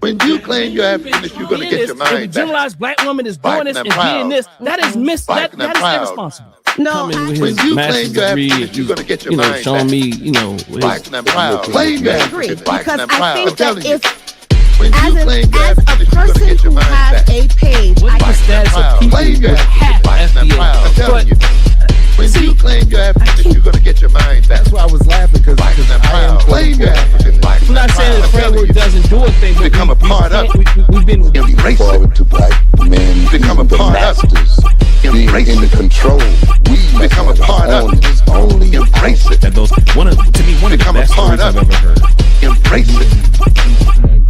When you claim you're African, you're going to get your mind back. If a generalized black woman is doing this and being this, that is that is irresponsible. No, when you claim you're African, you're going to get your mind showing back. me, black and proud. Claim you're African, black and proud. I think that if when you claim you're African, you're going to get your mind back. a page, what is the status of people with half FBA? I'm telling you. When you claim you're African, you're going to get your mind back. That's why I was laughing, because I am claim you're African. I'm not saying the framework doesn't do a thing, but become a part of it. We've been embrace forward to black men become a part of it. Being in the control. We become a part of it. Only embrace it. And those to me one of the best stories I've ever heard. Embrace it.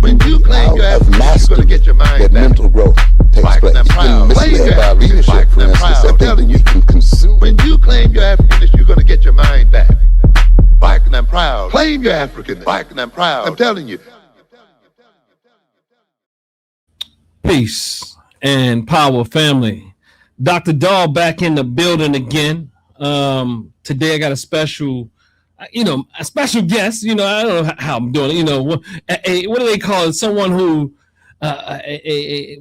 When you claim you're African, you're going to get your mind that back. mental growth takes place. You can misled by leadership, for instance, that thinking you can consume. When you claim you're African, you're going to get your mind back. Black and I'm proud. Claim you're African. Black and I'm proud. I'm telling you. Peace and power, family. Dr. Dahl back in the building again. Today I got a special guest. I don't know how I'm doing it. What do they call it? Someone who,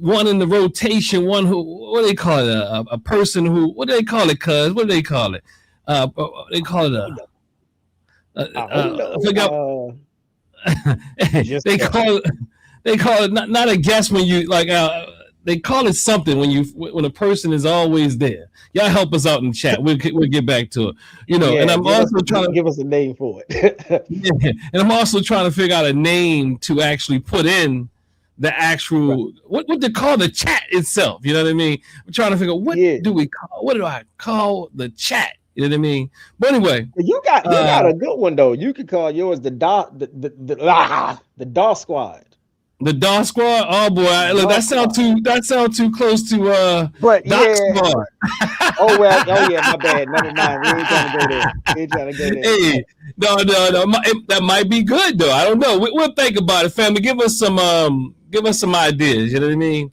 one in the rotation, one who, what do they call it? A person who, what do they call it, cuz? What do they call it? They call it I forgot. They call it not a guest when you like. They call it something when a person is always there. Y'all help us out in chat. We'll get back to it. And I'm also trying to give us a name for it. Yeah, and I'm also trying to figure out a name to actually put in the actual what they call the chat itself. You know what I mean? We're trying to figure out what do I call the chat? You know what I mean? But anyway, you got a good one though. You could call yours the DAW Squad. The DAW Squad. Oh boy, look, that sounds too close to but Doc Squad. Oh yeah, my bad. Never mind. We ain't trying to go there. Hey, no, that might be good though. I don't know. We'll think about it, family. Give us some ideas. You know what I mean?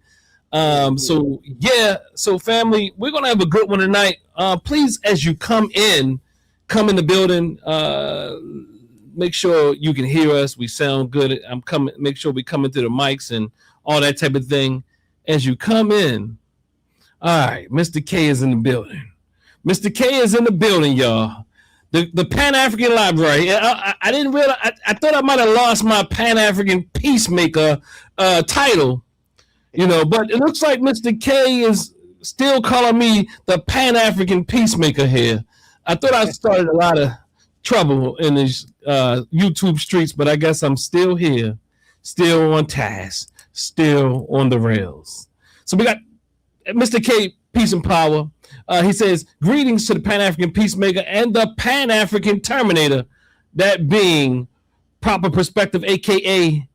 So family, we're gonna have a good one tonight. Please, as you come in the building, make sure you can hear us. We sound good. Make sure we come into the mics and all that type of thing. As you come in, all right, Mr. K is in the building. Mr. K is in the building, y'all. The Pan-African Library. I didn't realize. I thought I might have lost my Pan-African Peacemaker title. But it looks like Mr. K is still calling me the Pan-African Peacemaker here. I thought I started a lot of trouble in these YouTube streets, but I guess I'm still here, still on task, still on the rails. So we got Mr. K, peace and power. He says, greetings to the Pan-African Peacemaker and the Pan-African Terminator, that being Proper Perspective, a.k.a.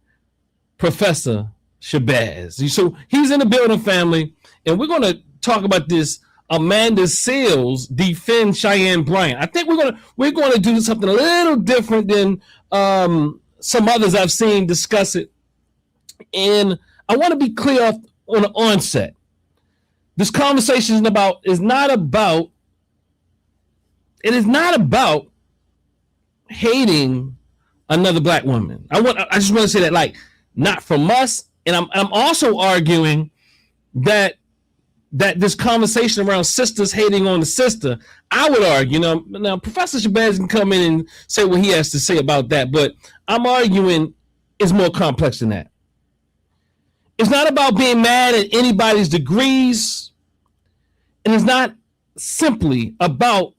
Professor Shabazz. So he's in the building, family, and we're going to talk about this. Amanda Seales defends Cheyenne Bryant. I think we're going to do something a little different than some others I've seen discuss it. And I want to be clear on the onset. This conversation is not about hating another black woman. I just want to say that, like, not from us. And I'm also arguing that this conversation around sisters hating on the sister, I would argue, now Professor Shabazz can come in and say what he has to say about that, but I'm arguing it's more complex than that. It's not about being mad at anybody's degrees, and it's not simply about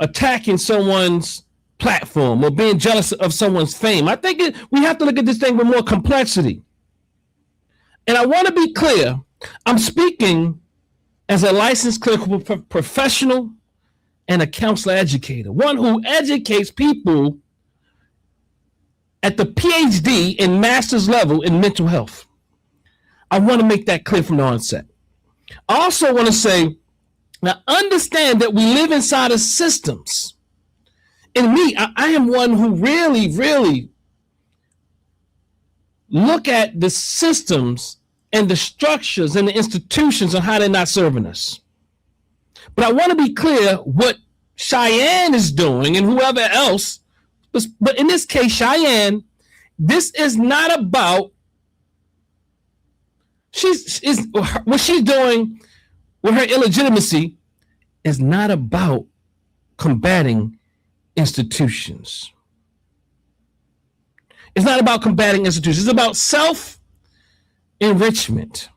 attacking someone's platform or being jealous of someone's fame. I think we have to look at this thing with more complexity. And I want to be clear, I'm speaking as a licensed clinical professional and a counselor educator, one who educates people at the PhD and master's level in mental health. I want to make that clear from the onset. I also want to say, now understand that we live inside of systems. And me, I am one who really, really look at the systems and the structures and the institutions and how they're not serving us. But I want to be clear what Cheyenne is doing and whoever else, but in this case, Cheyenne, this is not about what she's doing with her illegitimacy is not about combating institutions. It's not about combating institutions. It's about self-enrichment.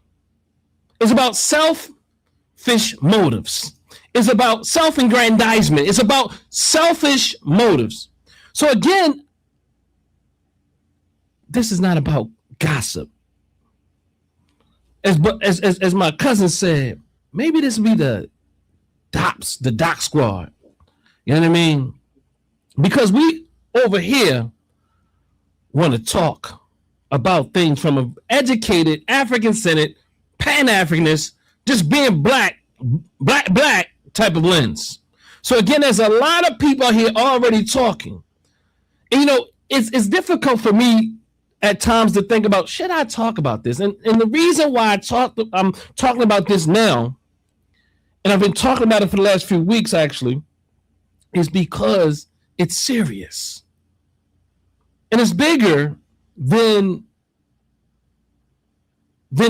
It's about selfish motives. It's about self-aggrandizement. It's about selfish motives. So again, this is not about gossip. As my cousin said, maybe this will be the doc squad. You know what I mean? Because we over here want to talk about things from an educated, African-centered, Pan-Africanist, just being black type of lens. So again, there's a lot of people here already talking. And, you know, it's difficult for me at times to think about, should I talk about this? And the reason why I'm talking about this now, and I've been talking about it for the last few weeks actually, is because it's serious. And it's bigger than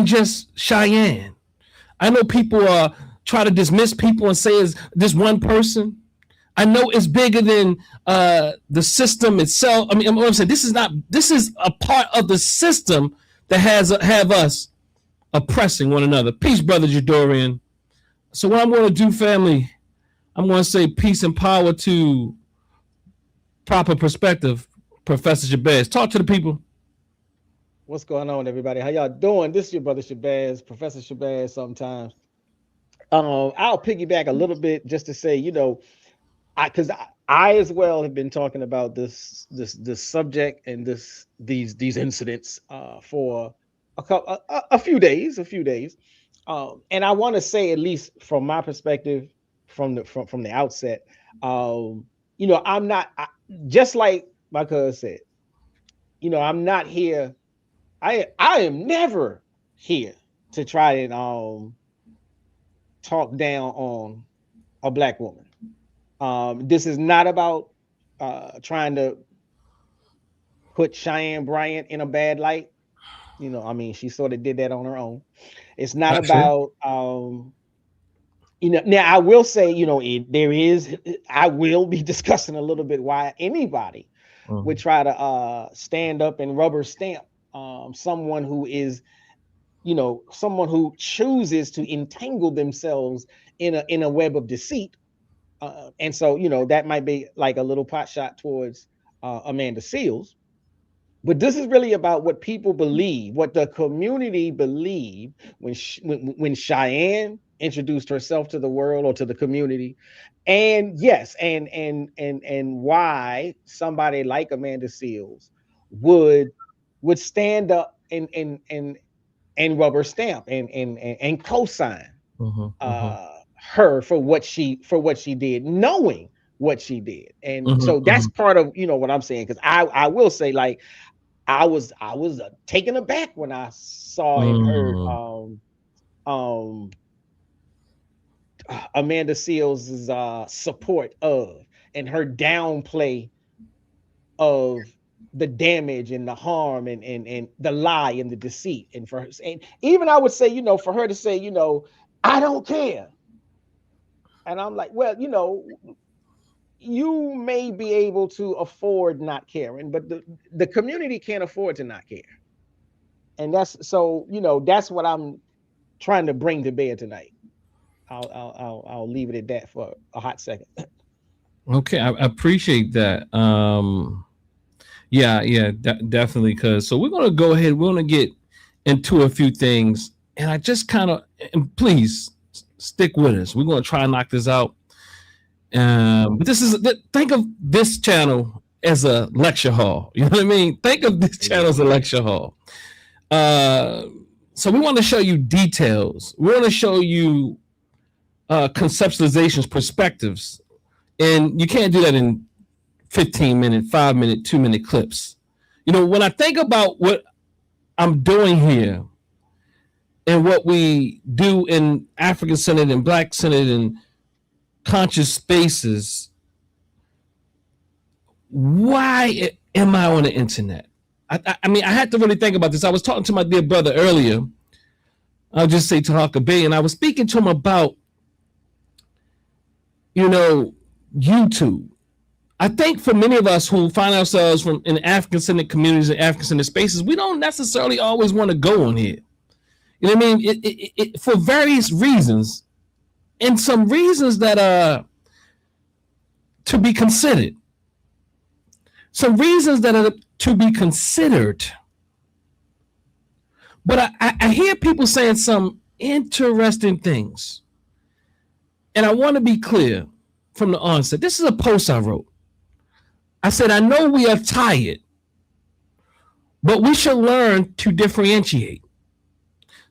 just Cheyenne. I know people try to dismiss people and say it's this one person. I know it's bigger than the system itself. I mean, I'm saying this is a part of the system that have us oppressing one another. Peace, brother Jadorian. So what I'm going to do, family, I'm going to say peace and power to proper perspective, Professor Shabazz. Talk to the people. What's going on, everybody? How y'all doing? This is your brother Shabazz, Professor Shabazz. Sometimes I'll piggyback a little bit just to say, you know, because I as well have been talking about this subject and these incidents for a few days, and I want to say, at least from my perspective, from the outset, you know, I'm not just like my cousin said, you know, I'm not here. I am never here to try and talk down on a black woman. This is not about trying to put Cheyenne Bryant in a bad light. You know, I mean, she sort of did that on her own. It's not about, you know, now I will say, you know, I will be discussing a little bit why anybody would try to stand up and rubber stamp someone who is, you know, someone who chooses to entangle themselves in a web of deceit. And so, you know, that might be like a little pot shot towards Amanda Seales. But this is really about what people believe, what the community believed when Cheyenne introduced herself to the world or to the community. And yes, and why somebody like Amanda Seales would stand up and rubber stamp and co-sign her for what she did, knowing what she did. And so that's part of, you know, what I'm saying, because I will say, like, I was taken aback when I saw and heard Amanda Seales' support of and her downplay of the damage and the harm and the lie and the deceit. And for her, and even I would say, you know, for her to say, you know, I don't care. And I'm like, well, you know, you may be able to afford not caring, but the community can't afford to not care. And that's, so, you know, that's what I'm trying to bring to bear tonight. I'll leave it at that for a hot second. Okay, I appreciate that. Yeah, definitely. Because so we're gonna go ahead. We're gonna get into a few things, and I just kind of, and please stick with us. We're gonna try and knock this out. But think of this channel as a lecture hall. You know what I mean? Think of this channel as a lecture hall. So we want to show you details. We want to show you conceptualizations, perspectives, and you can't do that in 15-minute, 5-minute, 2-minute clips. You know, when I think about what I'm doing here and what we do in African-centered and Black-centered and conscious spaces, why am I on the internet? I mean, I had to really think about this. I was talking to my dear brother earlier I'll just say Tahaka Bay, and I was speaking to him about, YouTube. I think for many of us who find ourselves in African-centered communities and African-centered spaces, we don't necessarily always want to go on here. You know what I mean? It for various reasons, and some reasons that are to be considered. Some reasons that are to be considered. But I hear people saying some interesting things. And I want to be clear from the onset. This is a post I wrote. I said, I know we are tired, but we should learn to differentiate.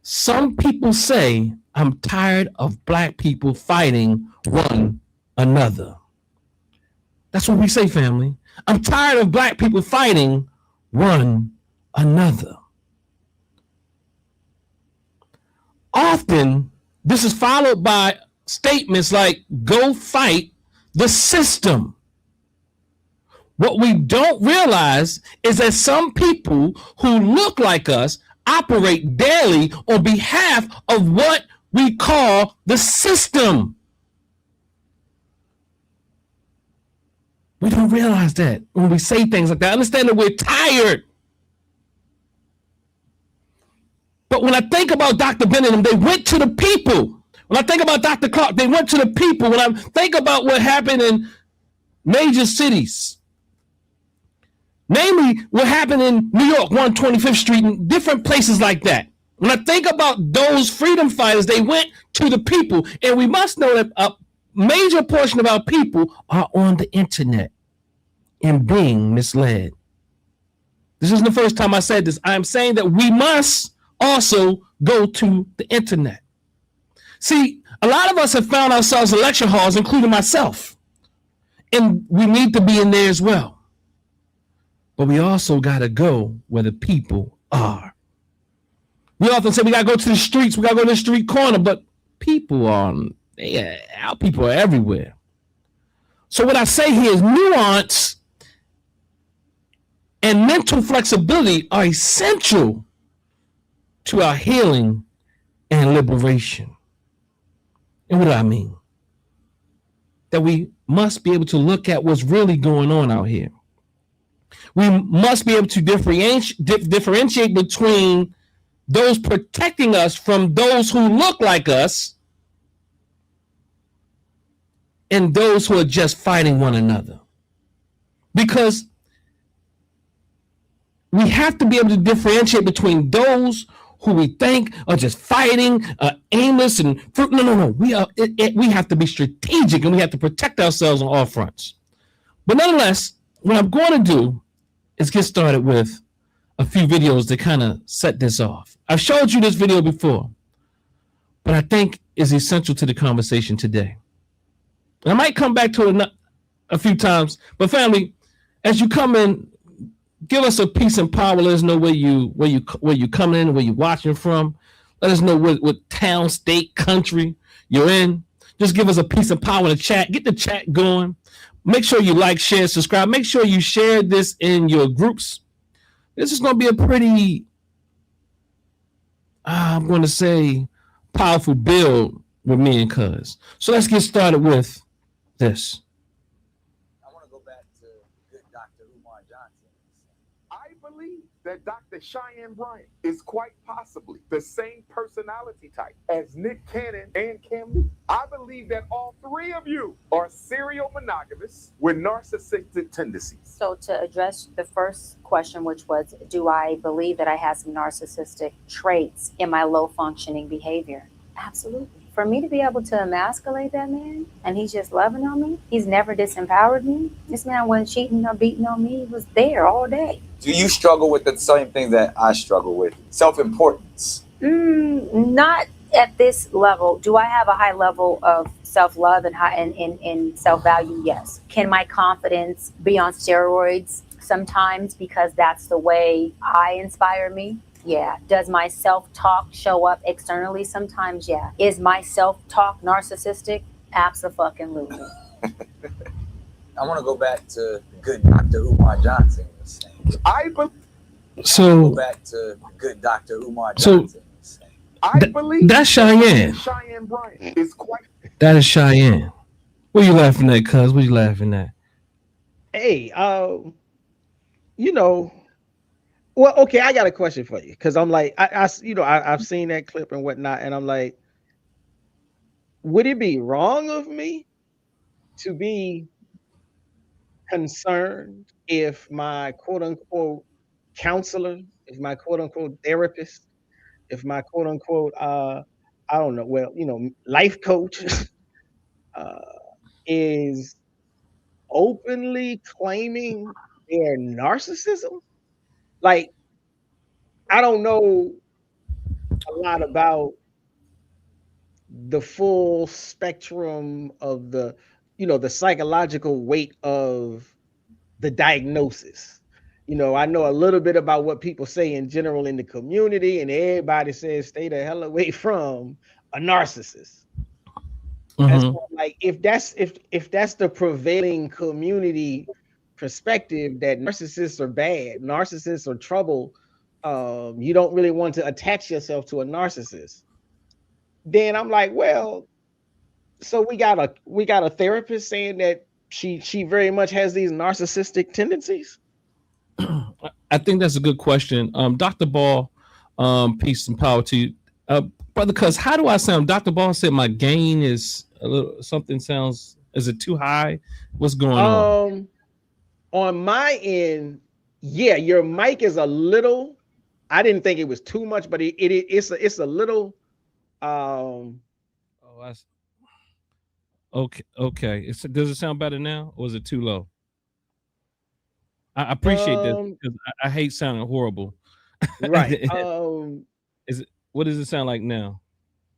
Some people say, I'm tired of Black people fighting one another. That's what we say, family. I'm tired of Black people fighting one another. Often, this is followed by statements like, go fight the system. What we don't realize is that some people who look like us operate daily on behalf of what we call the system. We don't realize that when we say things like that. Understand that we're tired. But when I think about Dr. Bennett, they went to the people. When I think about Dr. Clark, they went to the people. When I think about what happened in major cities, namely what happened in New York, 125th Street, and different places like that. When I think about those freedom fighters, they went to the people. And we must know that a major portion of our people are on the internet and being misled. This isn't the first time I said this. I'm saying that we must also go to the internet. See, a lot of us have found ourselves in lecture halls, including myself, and we need to be in there as well. But we also got to go where the people are. We often say we got to go to the streets, we got to go to the street corner, but people are, our people are everywhere. So what I say here is nuance and mental flexibility are essential to our healing and liberation. And what do I mean? That we must be able to look at what's really going on out here. We must be able to differentiate between those protecting us from those who look like us and those who are just fighting one another. Because we have to be able to differentiate between those who we think are just fighting, aimless and fruit. No. We have to be strategic and we have to protect ourselves on all fronts. But nonetheless, what I'm going to do is get started with a few videos that kind of set this off. I've showed you this video before, but I think is essential to the conversation today. And I might come back to it a few times, but family, as you come in, give us a peace and power. Let us know where you coming in, where you watching from. Let us know what town, state, country you're in. Just give us a peace and power in the chat. Get the chat going. Make sure you like, share, subscribe. Make sure you share this in your groups. This is going to be a pretty, I'm going to say, powerful build with me and Cuz. So let's get started with this. That Dr. Cheyenne Bryant is quite possibly the same personality type as Nick Cannon and Cam Newton. I believe that all three of you are serial monogamists with narcissistic tendencies. So to address the first question, which was, do I believe that I have some narcissistic traits in my low functioning behavior? Absolutely. For me to be able to emasculate that man and he's just loving on me, he's never disempowered me. This man wasn't cheating or beating on me. He was there all day. Do you struggle with the same thing that I struggle with? Self-importance? Not at this level. Do I have a high level of self-love and self-value? Yes. Can my confidence be on steroids sometimes because that's the way I inspire me? Yeah. Does my self-talk show up externally sometimes? Yeah. Is my self-talk narcissistic? Abso-fucking-lutely. I want to go back to good Dr. Umar Johnson was saying. I believe. So go back to good Dr. Umar Johnson was saying. I believe that's Cheyenne. Cheyenne Bryant is quite. That is Cheyenne. What are you laughing at, cuz? What are you laughing at? Hey, you know, well, okay, I got a question for you because I'm like, I've seen that clip and whatnot, and I'm like, would it be wrong of me to be concerned if my quote unquote counselor, if my quote unquote therapist, if my quote unquote I don't know, well, life coach uh, is openly claiming their narcissism? Like, I don't know a lot about the full spectrum of the psychological weight of the diagnosis. I know a little bit about what people say in general in the community, and everybody says stay the hell away from a narcissist. As far, like, if that's the prevailing community perspective that narcissists are bad, narcissists are trouble, you don't really want to attach yourself to a narcissist, then I'm like, well, so we got a therapist saying that she very much has these narcissistic tendencies. I think that's a good question. Dr. Ball, peace and power to you. Brother Cuz, how do I sound? Dr. Ball said my gain is a little something sounds, is it too high? What's going on? On my end, yeah, your mic is a little, I didn't think it was too much, but it's a little okay. Does it sound better now, or is it too low? I appreciate this because I hate sounding horrible. Right. What does it sound like now?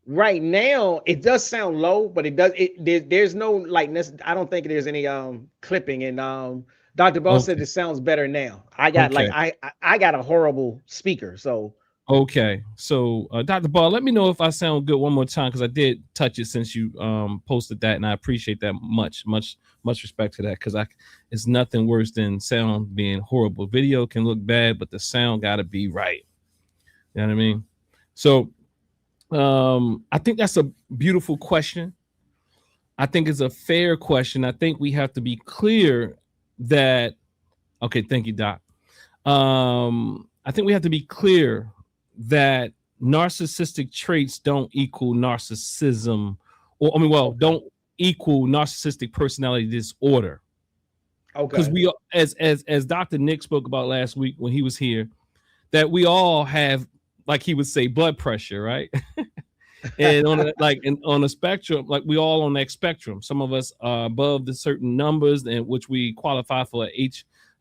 Right now, it does sound low, but there's no like, I don't think there's any clipping. And Dr. Ball said it sounds better now. I got I got a horrible speaker, so. Okay, so Dr. Ball, let me know if I sound good one more time, because I did touch it since you posted that, and I appreciate that much respect to that, because it's nothing worse than sound being horrible. Video can look bad, but the sound got to be right. You know what I mean? So I think that's a beautiful question. I think it's a fair question. I think we have to be clear that, okay, thank you, Doc. I think we have to be clear that narcissistic traits don't equal narcissism, don't equal narcissistic personality disorder. Okay. Because we, as Dr. Nick spoke about last week when he was here, that we all have, like he would say, blood pressure, right? And on a spectrum, like we all on that spectrum. Some of us are above the certain numbers in which we qualify for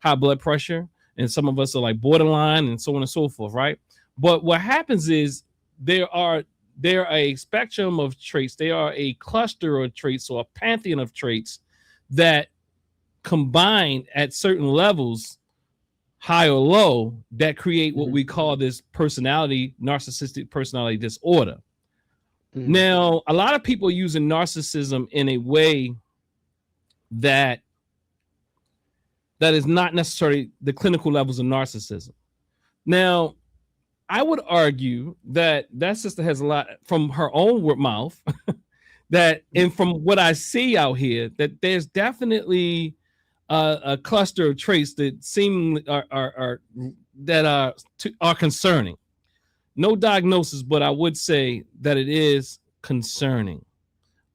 high blood pressure, and some of us are like borderline, and so on and so forth, right? But what happens is there are a spectrum of traits. They are a cluster of traits, or a pantheon of traits that combine at certain levels, high or low, that create what we call this narcissistic personality disorder. Now, a lot of people are using narcissism in a way that is not necessarily the clinical levels of narcissism. Now, I would argue that sister has a lot from her own mouth that, and from what I see out here, that there's definitely a cluster of traits that seem are concerning. No diagnosis, but I would say that it is concerning.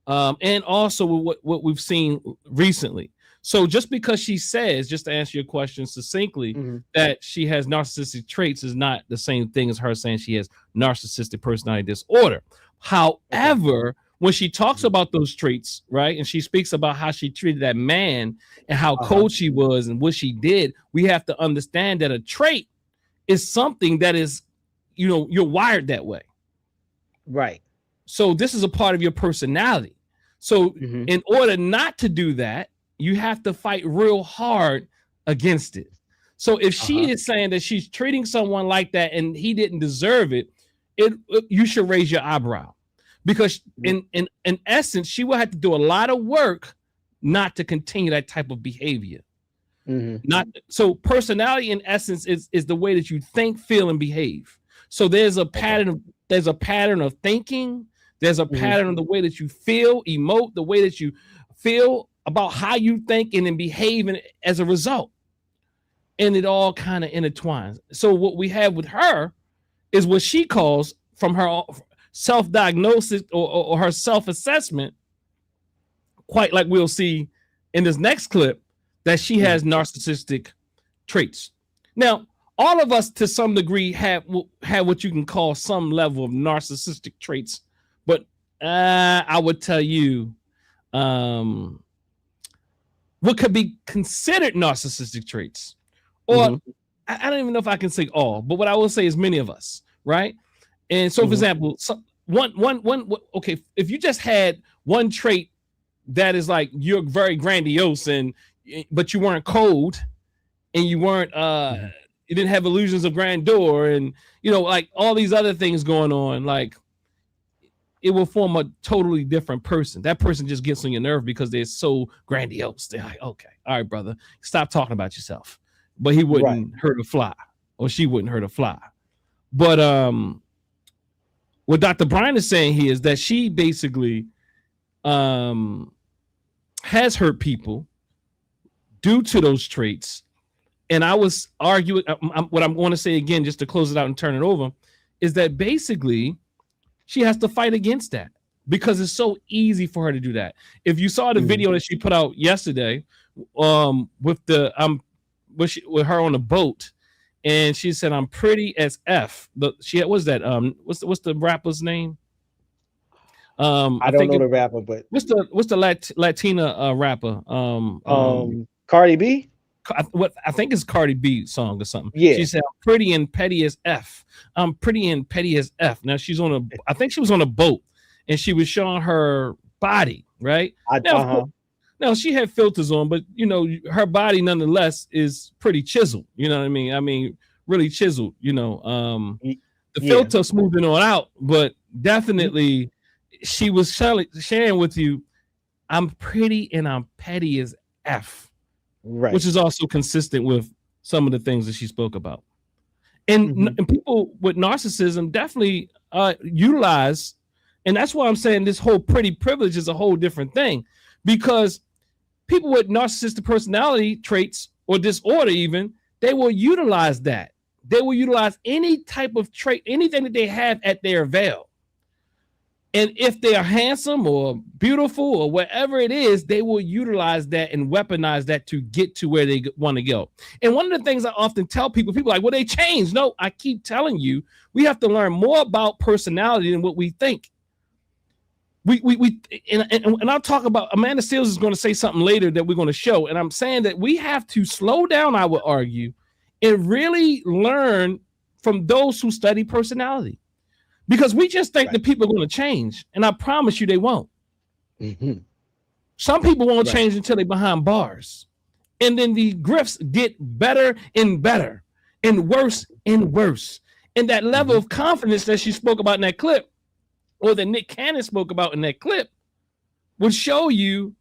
And also what we've seen recently. So just because she says, just to answer your question succinctly, that she has narcissistic traits is not the same thing as her saying she has narcissistic personality disorder. However, when she talks about those traits, right, and she speaks about how she treated that man and how cold she was and what she did, we have to understand that a trait is something that is, you're wired that way. Right. So this is a part of your personality. So in order not to do that, you have to fight real hard against it. So if she is saying that she's treating someone like that and he didn't deserve it, you should raise your eyebrow, because in essence, she will have to do a lot of work not to continue that type of behavior. So personality in essence is the way that you think, feel, and behave. So there's a pattern there's a pattern of thinking. There's a pattern of the way that you feel, emote, the way that you feel about how you think and then behave as a result. And it all kind of intertwines. So what we have with her is what she calls, from her self-diagnosis or her self-assessment, quite like we'll see in this next clip, that she has narcissistic traits. Now, all of us to some degree have what you can call some level of narcissistic traits, but I would tell you what could be considered narcissistic traits, or I don't even know if I can say all, but what I will say is many of us, right? And so, for example, okay, if you just had one trait that is like you're very grandiose but you weren't cold, and you weren't you didn't have illusions of grandeur, and like all these other things going on, like it will form a totally different person. That person just gets on your nerve because they're so grandiose. They're like, okay, all right, brother, stop talking about yourself. But he wouldn't hurt a fly, or she wouldn't hurt a fly. But what Dr. Bryant is saying here is that she basically has hurt people due to those traits. And I was arguing, what I'm going to say again, just to close it out and turn it over, is that basically she has to fight against that, because it's so easy for her to do that. If you saw the video that she put out yesterday, with with her on a boat, and she said, "I'm pretty as F." What's the rapper's name? I don't know the rapper, but what's the Latina rapper? Cardi B. I think it's Cardi B song or something. Yeah, she said, "I'm pretty and petty as F. I'm pretty and petty as F." Now I think she was on a boat, and she was showing her body, right? Now she had filters on, but her body nonetheless is pretty chiseled. You know what I mean? I mean, really chiseled. The filter smoothing on out, but definitely she was sharing with you, "I'm pretty and I'm petty as F." Right. Which is also consistent with some of the things that she spoke about. And people with narcissism definitely utilize, and that's why I'm saying this whole pretty privilege is a whole different thing, because people with narcissistic personality traits or disorder, even, they will utilize that. They will utilize any type of trait, anything that they have at their avail. And if they are handsome or beautiful or whatever it is, they will utilize that and weaponize that to get to where they want to go. And one of the things I often tell people are like, well, they changed. No, I keep telling you, we have to learn more about personality than what we think. And I'll talk about, Amanda Seals is going to say something later that we're going to show. And I'm saying that we have to slow down, I would argue, and really learn from those who study personality. Because we just think that people are going to change, and I promise you they won't. Some people won't change until they're behind bars. And then the grifts get better and better and worse and worse. And that level of confidence that she spoke about in that clip, or that Nick Cannon spoke about in that clip, would show you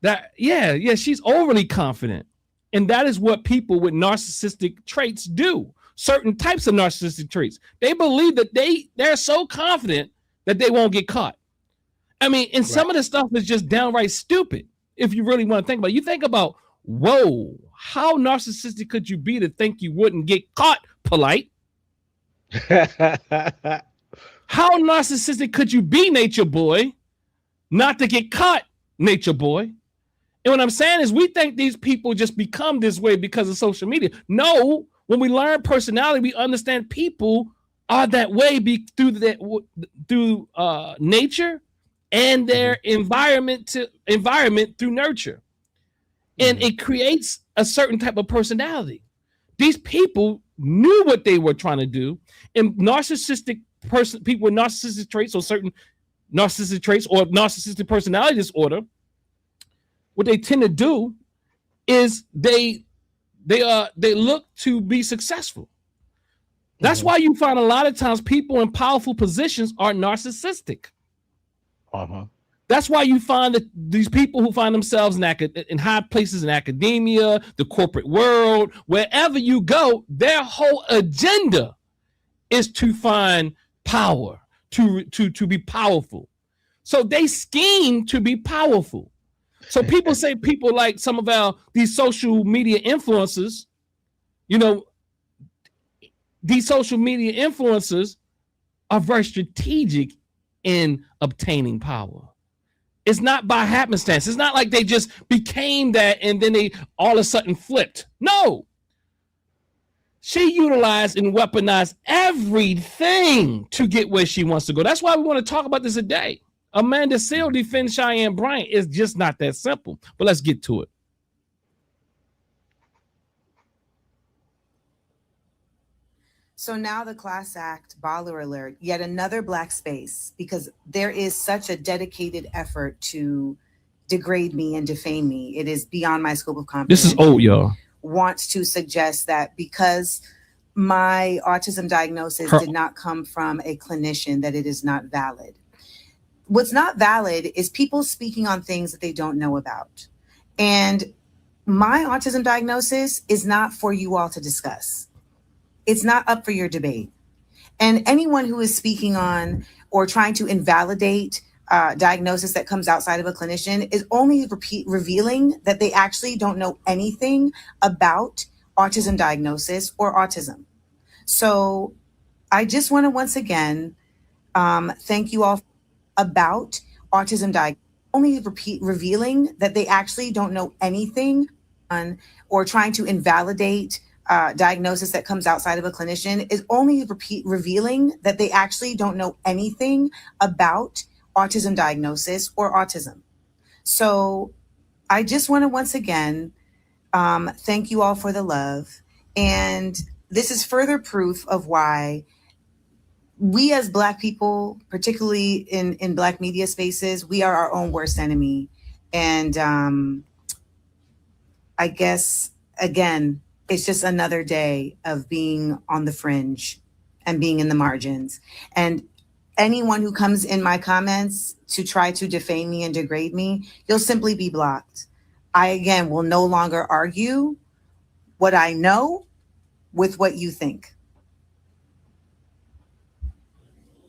that, she's overly confident. And that is what people with narcissistic traits do. Certain types of narcissistic traits. They believe that they're so confident that they won't get caught. I mean, and some of the stuff is just downright stupid. If you really want to think about it, you think about, whoa, how narcissistic could you be to think you wouldn't get caught, polite? How narcissistic could you be, nature boy, not to get caught, nature boy? And what I'm saying is, we think these people just become this way because of social media. No. When we learn personality, we understand people are that way through nature and their environment through nurture. And it creates a certain type of personality. These people knew what they were trying to do, and people with narcissistic traits or certain narcissistic traits or narcissistic personality disorder, what they tend to do is they look to be successful. That's why you find a lot of times people in powerful positions are narcissistic. That's why you find that these people who find themselves in high places in academia, the corporate world, wherever you go, their whole agenda is to find power, to be powerful. So they scheme to be powerful. So people say people like some of these social media influencers, you know, these social media influencers are very strategic in obtaining power. It's not by happenstance. It's not like they just became that and then they all of a sudden flipped. No. She utilized and weaponized everything to get where she wants to go. That's why we want to talk about this today. Amanda Seale defends Cheyenne Bryant. It's just not that simple. But let's get to it. So now the class act, baller alert, yet another black space, because there is such a dedicated effort to degrade me and defame me. It is beyond my scope of comprehension. This is old, y'all. Wants to suggest that because my autism diagnosis did not come from a clinician, that it is not valid. What's not valid is people speaking on things that they don't know about. And my autism diagnosis is not for you all to discuss. It's not up for your debate. And anyone who is speaking on or trying to invalidate diagnosis that comes outside of a clinician is only revealing that they actually don't know anything about autism diagnosis or autism. So I just want to once again thank you all about autism diagnosis, only revealing that they actually don't know anything on or trying to invalidate diagnosis that comes outside of a clinician is only revealing that they actually don't know anything about autism diagnosis or autism. So I just want to once again thank you all for the love. And this is further proof of why we as Black people, particularly in Black media spaces, we are our own worst enemy. And I guess, again, it's just another day of being on the fringe and being in the margins. And anyone who comes in my comments to try to defame me and degrade me, you'll simply be blocked. I, again, will no longer argue what I know with what you think.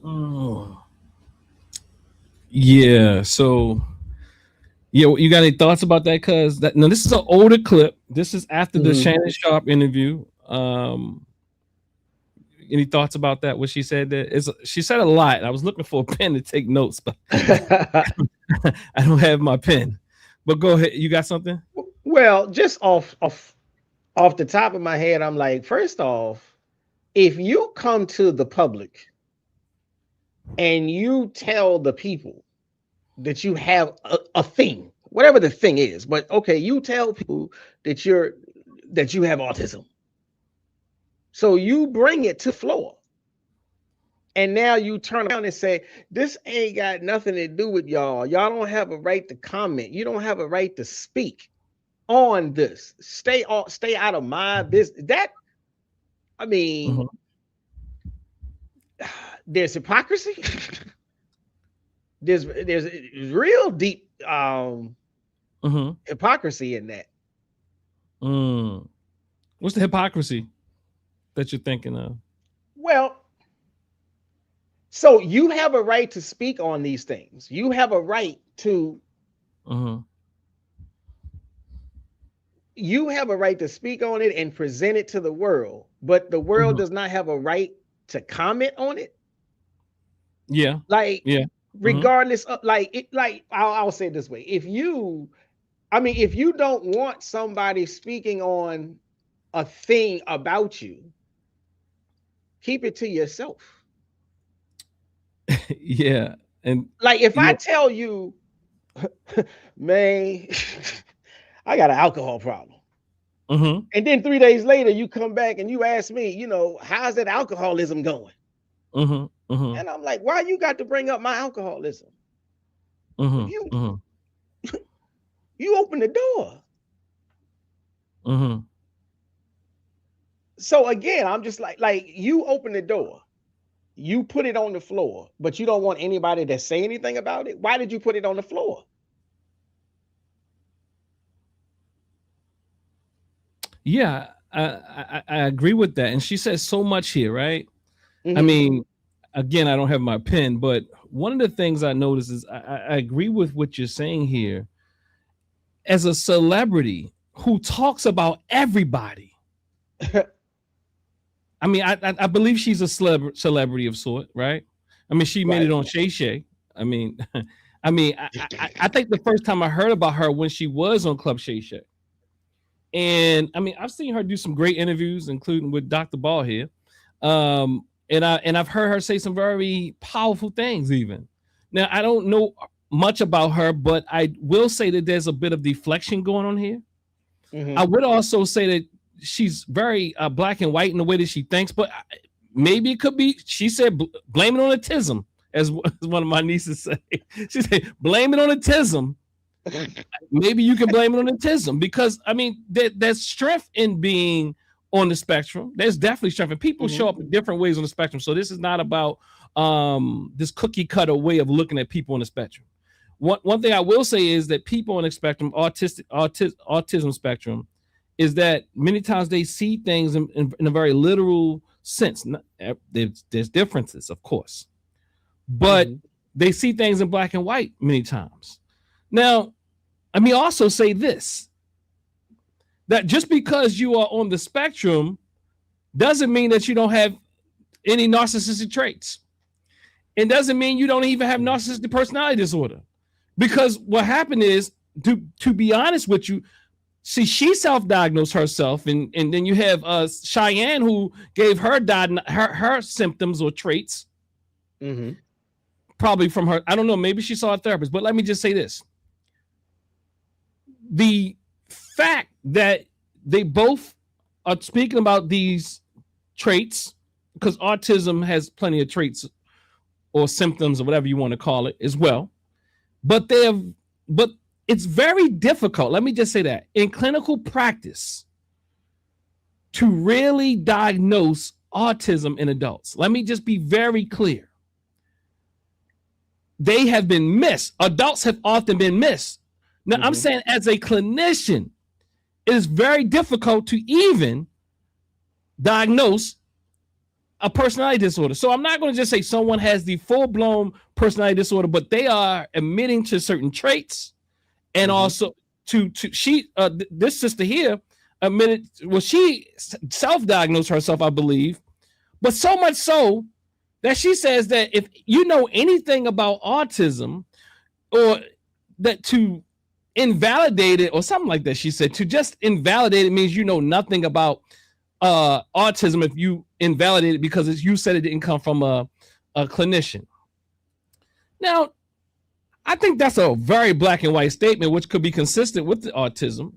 Oh. Yeah, so you got any thoughts about that? Because no, this is an older clip. This is after the Shannon Sharp interview. Any thoughts about that? What she said that she said a lot. I was looking for a pen to take notes, but I don't have my pen. But go ahead. You got something? Well, just off the top of my head, I'm like, first off, if you come to the public and you tell the people that you have a thing, whatever the thing is, but okay, you tell people that you have autism. So you bring it to floor. And now you turn around and say, this ain't got nothing to do with y'all. Y'all don't have a right to comment. You don't have a right to speak on this. Stay out of my business. That, I mean, there's hypocrisy. there's real deep hypocrisy in that. What's the hypocrisy that you're thinking of? Well, so you have a right to speak on these things. You have a right to you have a right to speak on it and present it to the world, but the world does not have a right to comment on it. Yeah. Regardless of I'll say it this way. If you don't want somebody speaking on a thing about you, keep it to yourself. Yeah. And like if I tell you, man, I got an alcohol problem. And then 3 days later, you come back and you ask me, how's that alcoholism going? And I'm like, why you got to bring up my alcoholism? You open the door. So again, I'm just like you open the door, you put it on the floor, but you don't want anybody to say anything about it. Why did you put it on the floor? Yeah, I agree with that. And she says so much here, right? I mean, again, I don't have my pen, but one of the things I noticed is I agree with what you're saying here. As a celebrity who talks about everybody, I mean, I believe she's a celebrity of sort, right? I mean, she made it on Shay Shay. I mean, I think the first time I heard about her when she was on Club Shay Shay. And I mean, I've seen her do some great interviews, including with Dr. Ball here. And I've heard her say some very powerful things even. Now, I don't know much about her, but I will say that there's a bit of deflection going on here. Mm-hmm. I would also say that she's very black and white in the way that she thinks, but maybe it could be, she said, blame it on autism, as one of my nieces say. She said, blame it on autism. Maybe you can blame it on autism because, I mean, there's strength in being on the spectrum. There's definitely strength, and people show up in different ways on the spectrum. So this is not about this cookie cutter way of looking at people on the spectrum. One thing I will say is that people on the spectrum, autism spectrum, is that many times they see things in a very literal sense. There's differences, of course, but they see things in black and white many times. Now, let me also say this, that just because you are on the spectrum doesn't mean that you don't have any narcissistic traits. It doesn't mean you don't even have narcissistic personality disorder. Because what happened is, to be honest with you, see, she self-diagnosed herself, and then you have Cheyenne, who gave her symptoms or traits, probably from her. I don't know, maybe she saw a therapist, but let me just say this. The fact that they both are speaking about these traits, because autism has plenty of traits or symptoms or whatever you want to call it as well, but it's very difficult, let me just say that, in clinical practice to really diagnose autism in adults. Let me just be very clear. They have been missed. Adults have often been missed. Now, I'm saying as a clinician, it is very difficult to even diagnose a personality disorder. So I'm not going to just say someone has the full-blown personality disorder, but they are admitting to certain traits. And also this sister here admitted, well, she self-diagnosed herself, I believe, but so much so that she says that if you know anything about autism, or that to invalidate it or something like that, she said, to just invalidate it means you know nothing about autism if you invalidate it because you said it didn't come from a clinician. Now, I think that's a very black and white statement, which could be consistent with the autism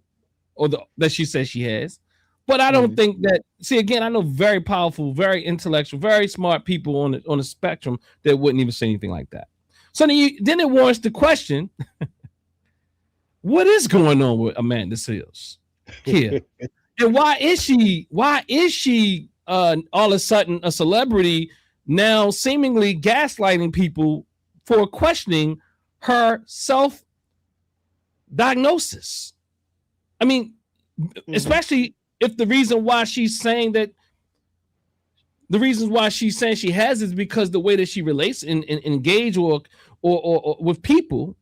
or that she says she has. But I don't think that, see, again, I know very powerful, very intellectual, very smart people on the spectrum that wouldn't even say anything like that. So then it warrants the question, what is going on with Amanda Seales here? And why is she all of a sudden a celebrity now, seemingly gaslighting people for questioning her self-diagnosis? I mean, especially if the reason why she's saying she has is because the way that she relates and engage or with people,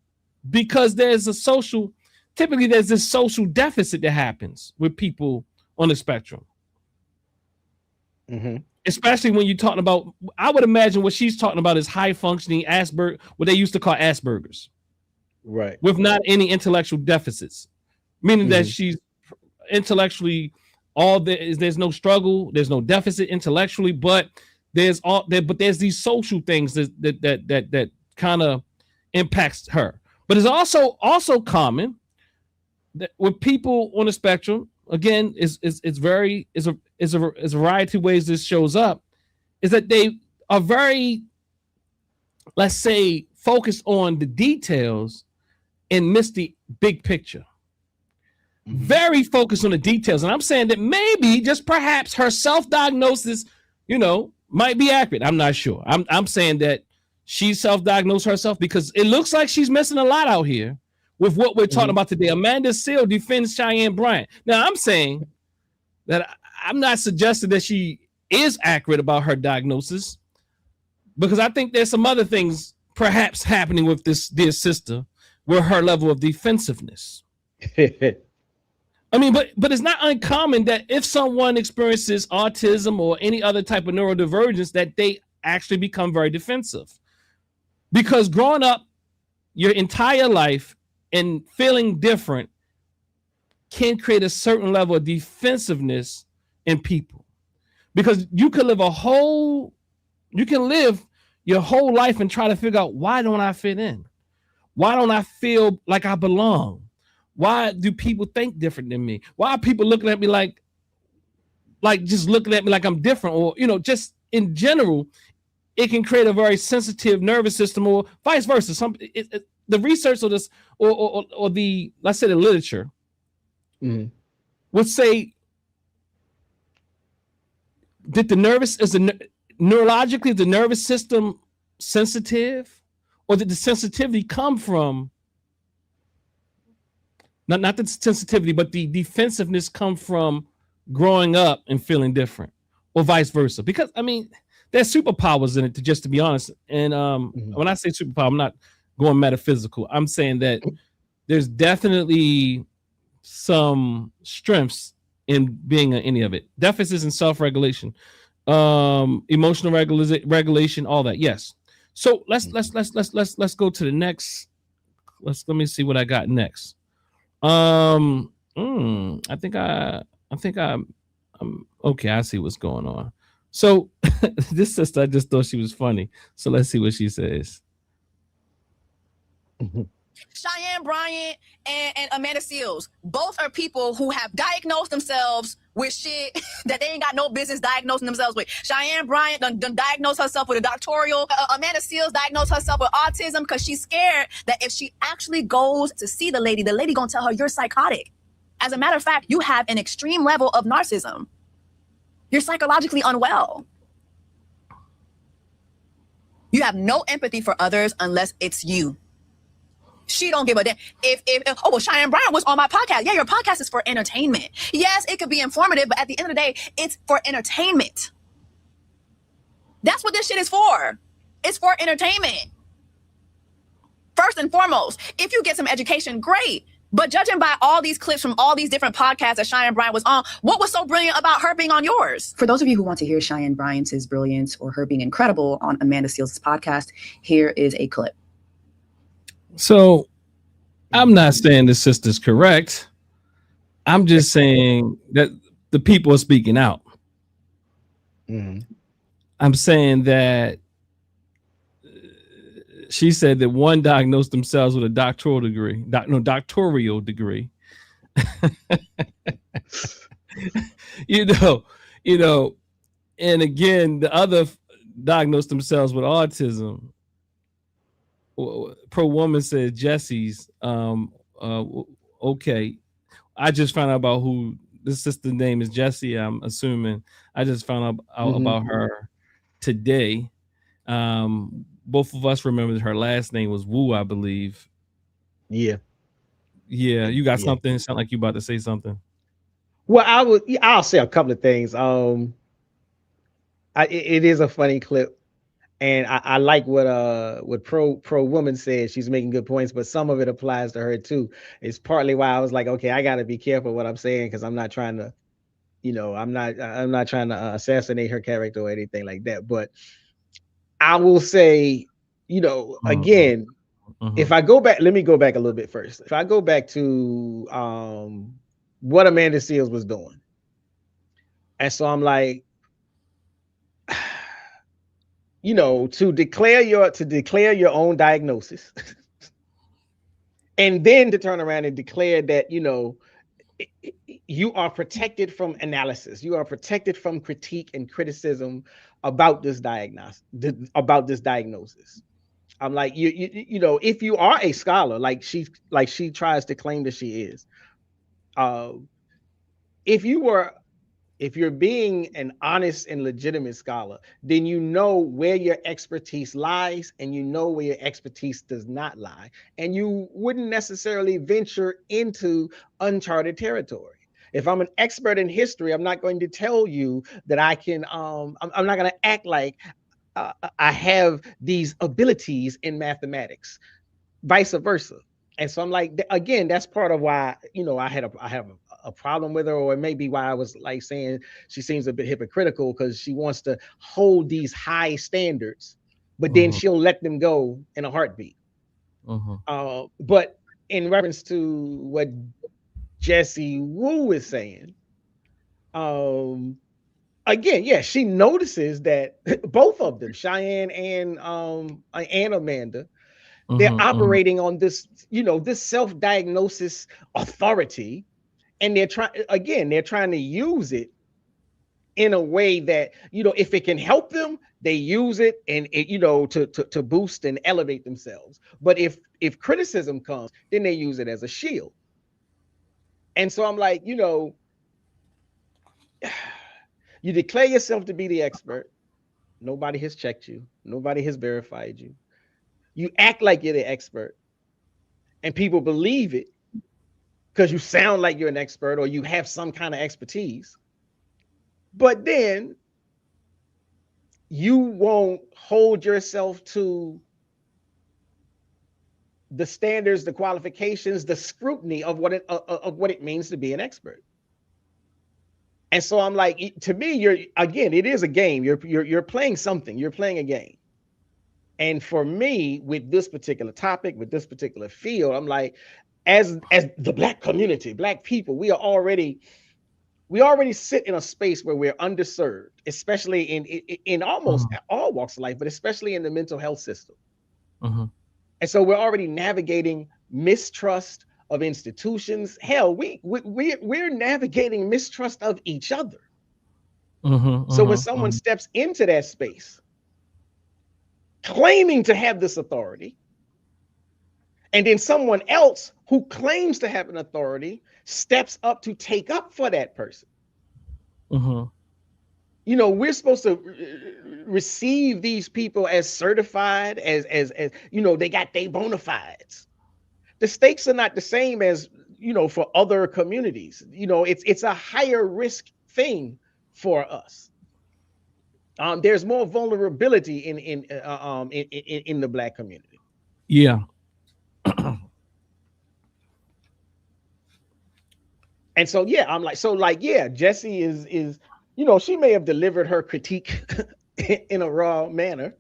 because there's this social deficit that happens with people on the spectrum. Especially when you're talking about, I would imagine what she's talking about is high functioning Asperger, what they used to call Asperger's, right? With not any intellectual deficits, meaning that she's intellectually there's no struggle, there's no deficit intellectually, but there's these social things that kind of impacts her. But it's also common that with people on the spectrum, again, it's a variety of ways this shows up, is that they are very, let's say, focused on the details and miss the big picture. Very focused on the details. And I'm saying that maybe just perhaps her self-diagnosis, might be accurate. I'm not sure. I'm saying that she self-diagnosed herself because it looks like she's missing a lot out here with what we're talking about today. Amanda Seales defends Cheyenne Bryant. Now, I'm saying that I'm not suggesting that she is accurate about her diagnosis, because I think there's some other things perhaps happening with this dear sister with her level of defensiveness. I mean, but it's not uncommon that if someone experiences autism or any other type of neurodivergence, that they actually become very defensive. Because growing up your entire life and feeling different can create a certain level of defensiveness in people. Because you can live your whole life and try to figure out, why don't I fit in? Why don't I feel like I belong? Why do people think different than me? Why are people looking at me like just looking at me like I'm different? Or, just in general, it can create a very sensitive nervous system, or vice versa. The research of this, or the, let's say, the literature would say that neurologically the nervous system sensitive, or did the sensitivity come from not the sensitivity, but the defensiveness come from growing up and feeling different, or vice versa? Because I mean, there's superpowers in it, to be honest. And when I say superpower, I'm not going metaphysical. I'm saying that there's definitely some strengths in being any of it. Deficits in self-regulation, emotional regulation, all that. Yes. So let's go to the next. Let me see what I got next. I think I'm okay. I see what's going on. So this sister, I just thought she was funny. So let's see what she says. Cheyenne Bryant and Amanda Seales, both are people who have diagnosed themselves with shit that they ain't got no business diagnosing themselves with. Cheyenne Bryant done diagnosed herself with a doctoral. Amanda Seales diagnosed herself with autism because she's scared that if she actually goes to see the lady gonna tell her you're psychotic. As a matter of fact, you have an extreme level of narcissism. You're psychologically unwell. You have no empathy for others unless it's you. She don't give a damn. Cheyenne Bryant was on my podcast. Yeah, your podcast is for entertainment. Yes, it could be informative, but at the end of the day, it's for entertainment. That's what this shit is for. It's for entertainment. First and foremost, if you get some education, great. But judging by all these clips from all these different podcasts that Cheyenne Bryant was on, what was so brilliant about her being on yours? For those of you who want to hear Cheyenne Bryant's brilliance or her being incredible on Amanda Seales' podcast, here is a clip. So I'm not saying the sister's correct. I'm just saying that the people are speaking out. I'm saying that she said that one diagnosed themselves with a doctoral degree. And again, the other diagnosed themselves with autism. Pro woman said Jesse's. Okay, I just found out about who this sister's name is. Jessie. I'm assuming. I just found out about her today. Both of us remember her last name was Wu, I believe. Yeah. You got something? It sound like you about to say something. Well, I'll say a couple of things. It is a funny clip. And I like what pro woman said. She's making good points, but some of it applies to her too. It's partly why I was like, okay, I got to be careful what I'm saying, because I'm not trying to, I'm not trying to assassinate her character or anything like that. But I will say, again, if I go back, let me go back a little bit first. If I go back to what Amanda Seales was doing, and so I'm like, to declare your own diagnosis and then to turn around and declare that, you are protected from analysis. You are protected from critique and criticism about this diagnosis. I'm like, if you are a scholar, like she tries to claim that she is, if you're being an honest and legitimate scholar, then you know where your expertise lies and you know where your expertise does not lie. And you wouldn't necessarily venture into uncharted territory. If I'm an expert in history, I'm not going to tell you that I can, I'm not going to act like I have these abilities in mathematics, vice versa. And so I'm like, again, that's part of why, I have a problem with her, or it may be why I was like saying she seems a bit hypocritical, because she wants to hold these high standards, but then she'll let them go in a heartbeat. But in reference to what Jessie Wu is saying, again, yeah, she notices that both of them, Cheyenne and Amanda, they're operating on this, this self-diagnosis authority, and they're trying to use it in a way that, if it can help them, they use it, and to boost and elevate themselves. But if criticism comes, then they use it as a shield. And so I'm like, you declare yourself to be the expert. Nobody has checked you. Nobody has verified you. You act like you're the expert, and people believe it because you sound like you're an expert or you have some kind of expertise. But then you won't hold yourself to the standards, the qualifications, the scrutiny of what it means to be an expert. And so I'm like, to me, it is a game. You're playing something. You're playing a game. And for me, with this particular topic, with this particular field, I'm like, as the Black community, Black people, we already sit in a space where we're underserved, especially in almost all walks of life, but especially in the mental health system. And so we're already navigating mistrust of institutions. Hell, we're navigating mistrust of each other. So when someone steps into that space, claiming to have this authority, and then someone else who claims to have an authority steps up to take up for that person. We're supposed to receive these people as certified, as they got their bona fides. The stakes are not the same as, for other communities. It's a higher risk thing for us. There's more vulnerability in the Black community. Yeah. And so, yeah, I'm like, Jessie is, she may have delivered her critique in a raw manner,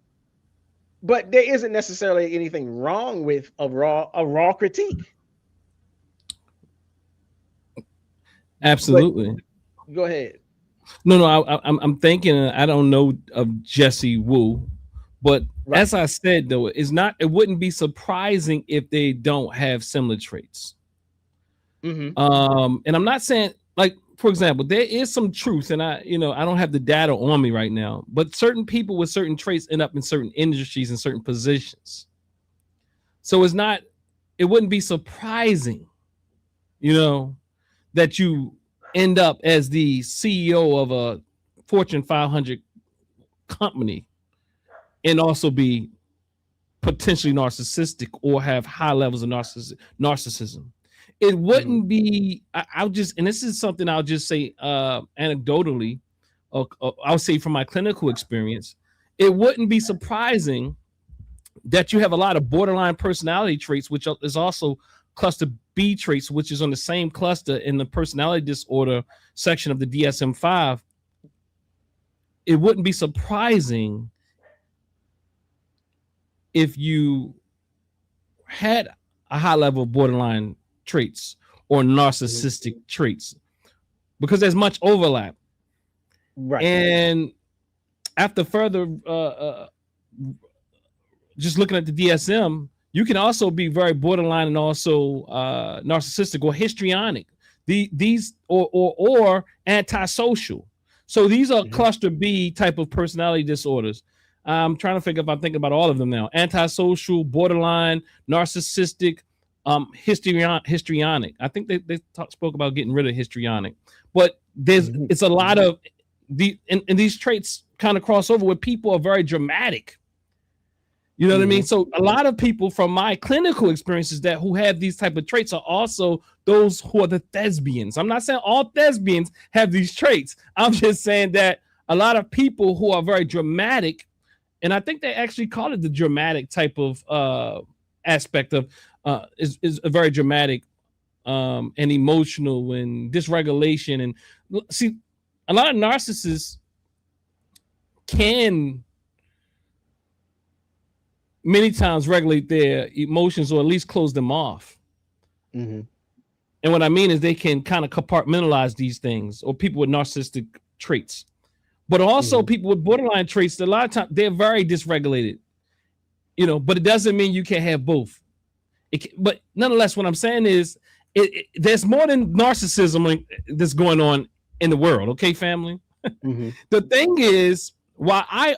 but there isn't necessarily anything wrong with a raw critique. Absolutely. But, go ahead. No, I'm thinking, I don't know of Jessie Wu, but as I said, though, it wouldn't be surprising if they don't have similar traits. And I'm not saying, like, for example, there is some truth, and I don't have the data on me right now, but certain people with certain traits end up in certain industries and certain positions. So it wouldn't be surprising, that you end up as the CEO of a Fortune 500 company and also be potentially narcissistic or have high levels of narcissism. It wouldn't be, and this is something I'll just say anecdotally, or I'll say from my clinical experience, it wouldn't be surprising that you have a lot of borderline personality traits, which is also cluster B traits, which is on the same cluster in the personality disorder section of the DSM-5. It wouldn't be surprising if you had a high level of borderline traits or narcissistic traits, because there's much overlap. Right. And after further just looking at the DSM, you can also be very borderline and also narcissistic or histrionic. These or antisocial. So these are cluster B type of personality disorders. I'm trying to figure if I'm thinking about all of them now. Antisocial, borderline, narcissistic, histrionic. I think they spoke about getting rid of histrionic, but it's a lot of and these traits kind of cross over where people are very dramatic. You know what I mean? So a lot of people from my clinical experiences who have these type of traits are also those who are the thespians. I'm not saying all thespians have these traits. I'm just saying that a lot of people who are very dramatic and I think they actually call it the dramatic type of aspect of is a very dramatic and emotional and dysregulation. And see, a lot of narcissists can many times regulate their emotions or at least close them off. Mm-hmm. And what I mean is they can kind of compartmentalize these things, or people with narcissistic traits. But also people with borderline traits, a lot of times they're very dysregulated, you know, but it doesn't mean you can't have both. But nonetheless, what I'm saying is there's more than narcissism that's going on in the world. Okay, family. The thing is, why I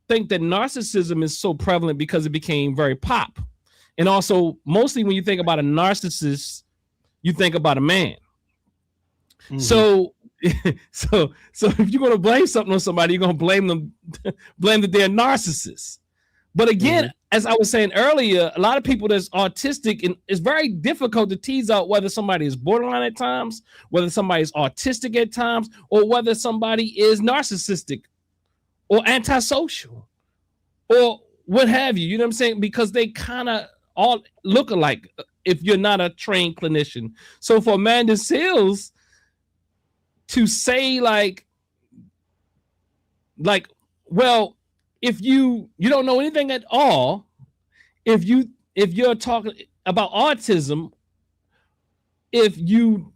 think that narcissism is so prevalent because it became very pop. And also, mostly when you think about a narcissist, you think about a man. So if you're going to blame something on somebody, you're going to blame that they're narcissists. But again, as I was saying earlier, a lot of people that's autistic, and it's very difficult to tease out whether somebody is borderline at times, whether somebody is autistic at times, or whether somebody is narcissistic or antisocial or what have you. You know what I'm saying? Because they kind of all look alike if you're not a trained clinician. So for Amanda Seales to say like, well, if you don't know anything at all, if you're talking about autism, if you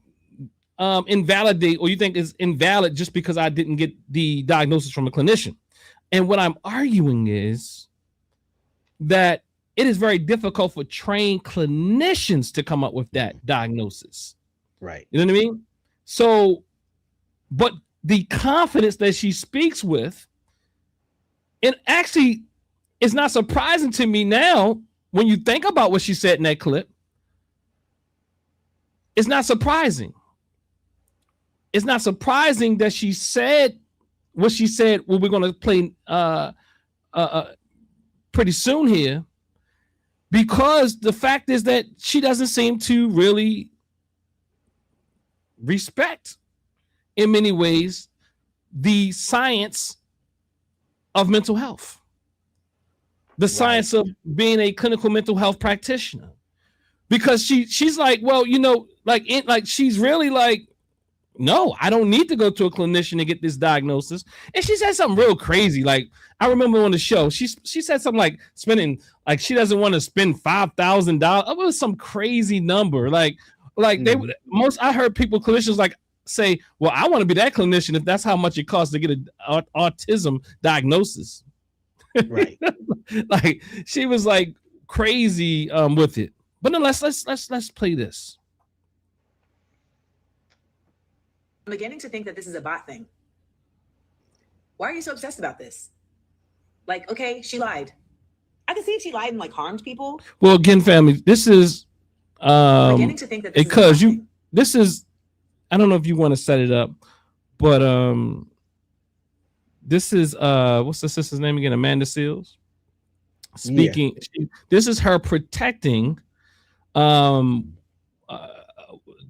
invalidate or you think it's invalid just because I didn't get the diagnosis from a clinician. And what I'm arguing is that it is very difficult for trained clinicians to come up with that diagnosis. Right. You know what I mean? So, but the confidence that she speaks with, and actually it's not surprising to me now when you think about what she said in that clip. It's not surprising. It's not surprising that she said what she said. Well, we're going to play pretty soon here, because the fact is that she doesn't seem to really respect, in many ways, the science of mental health, the science of being a clinical mental health practitioner, because she's like, well, you know, like she's really like, no, I don't need to go to a clinician to get this diagnosis. And she said something real crazy. Like, I remember on the show, she said something like spending, like she doesn't want to spend $5,000. It was some crazy number. Like I heard clinicians like say, well, I want to be that clinician if that's how much it costs to get an autism diagnosis. Right. Like she was like crazy with it. But no, let's play this. I'm beginning to think that this is a bot thing. Why are you so obsessed about this? Like, okay, she lied. I can see if she lied and like harmed people. Well, again, family, this is beginning to think that this because this is, I don't know if you want to set it up, but this is what's the sister's name again? Amanda Seales speaking. Yeah. This is her protecting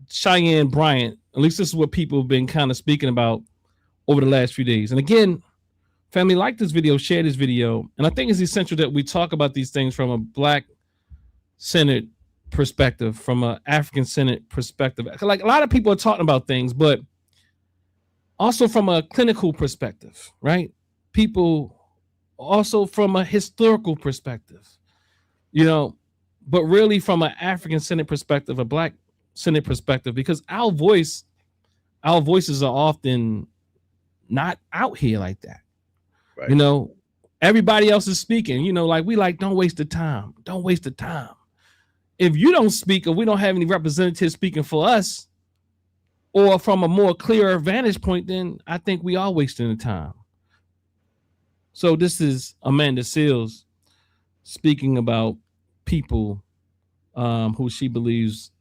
Cheyenne Bryant. At least this is what people have been kind of speaking about over the last few days. And again, family, like this video, share this video. And I think it's essential that we talk about these things from a Black-centered perspective, from an African-centered perspective. Like a lot of people are talking about things, but also from a clinical perspective, right? People also from a historical perspective, you know, but really from an African-centered perspective, a Black-centered perspective, because our voices are often not out here like that. Right. You know, everybody else is speaking, you know, like we like, don't waste the time. Don't waste the time. If you don't speak, or we don't have any representatives speaking for us, or from a more clearer vantage point, then I think we are wasting the time. So this is Amanda Seales speaking about people who she believes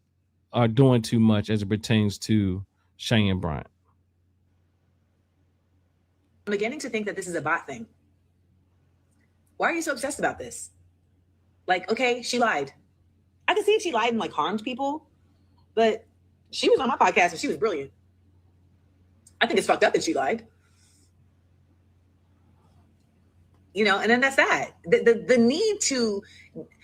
are doing too much as it pertains to Cheyenne Bryant. I'm beginning to think that this is a bot thing. Why are you so obsessed about this? Like, okay, she lied. I can see if she lied and like harmed people, but she was on my podcast and she was brilliant. I think it's fucked up that she lied. You know, and then that's that. The need to,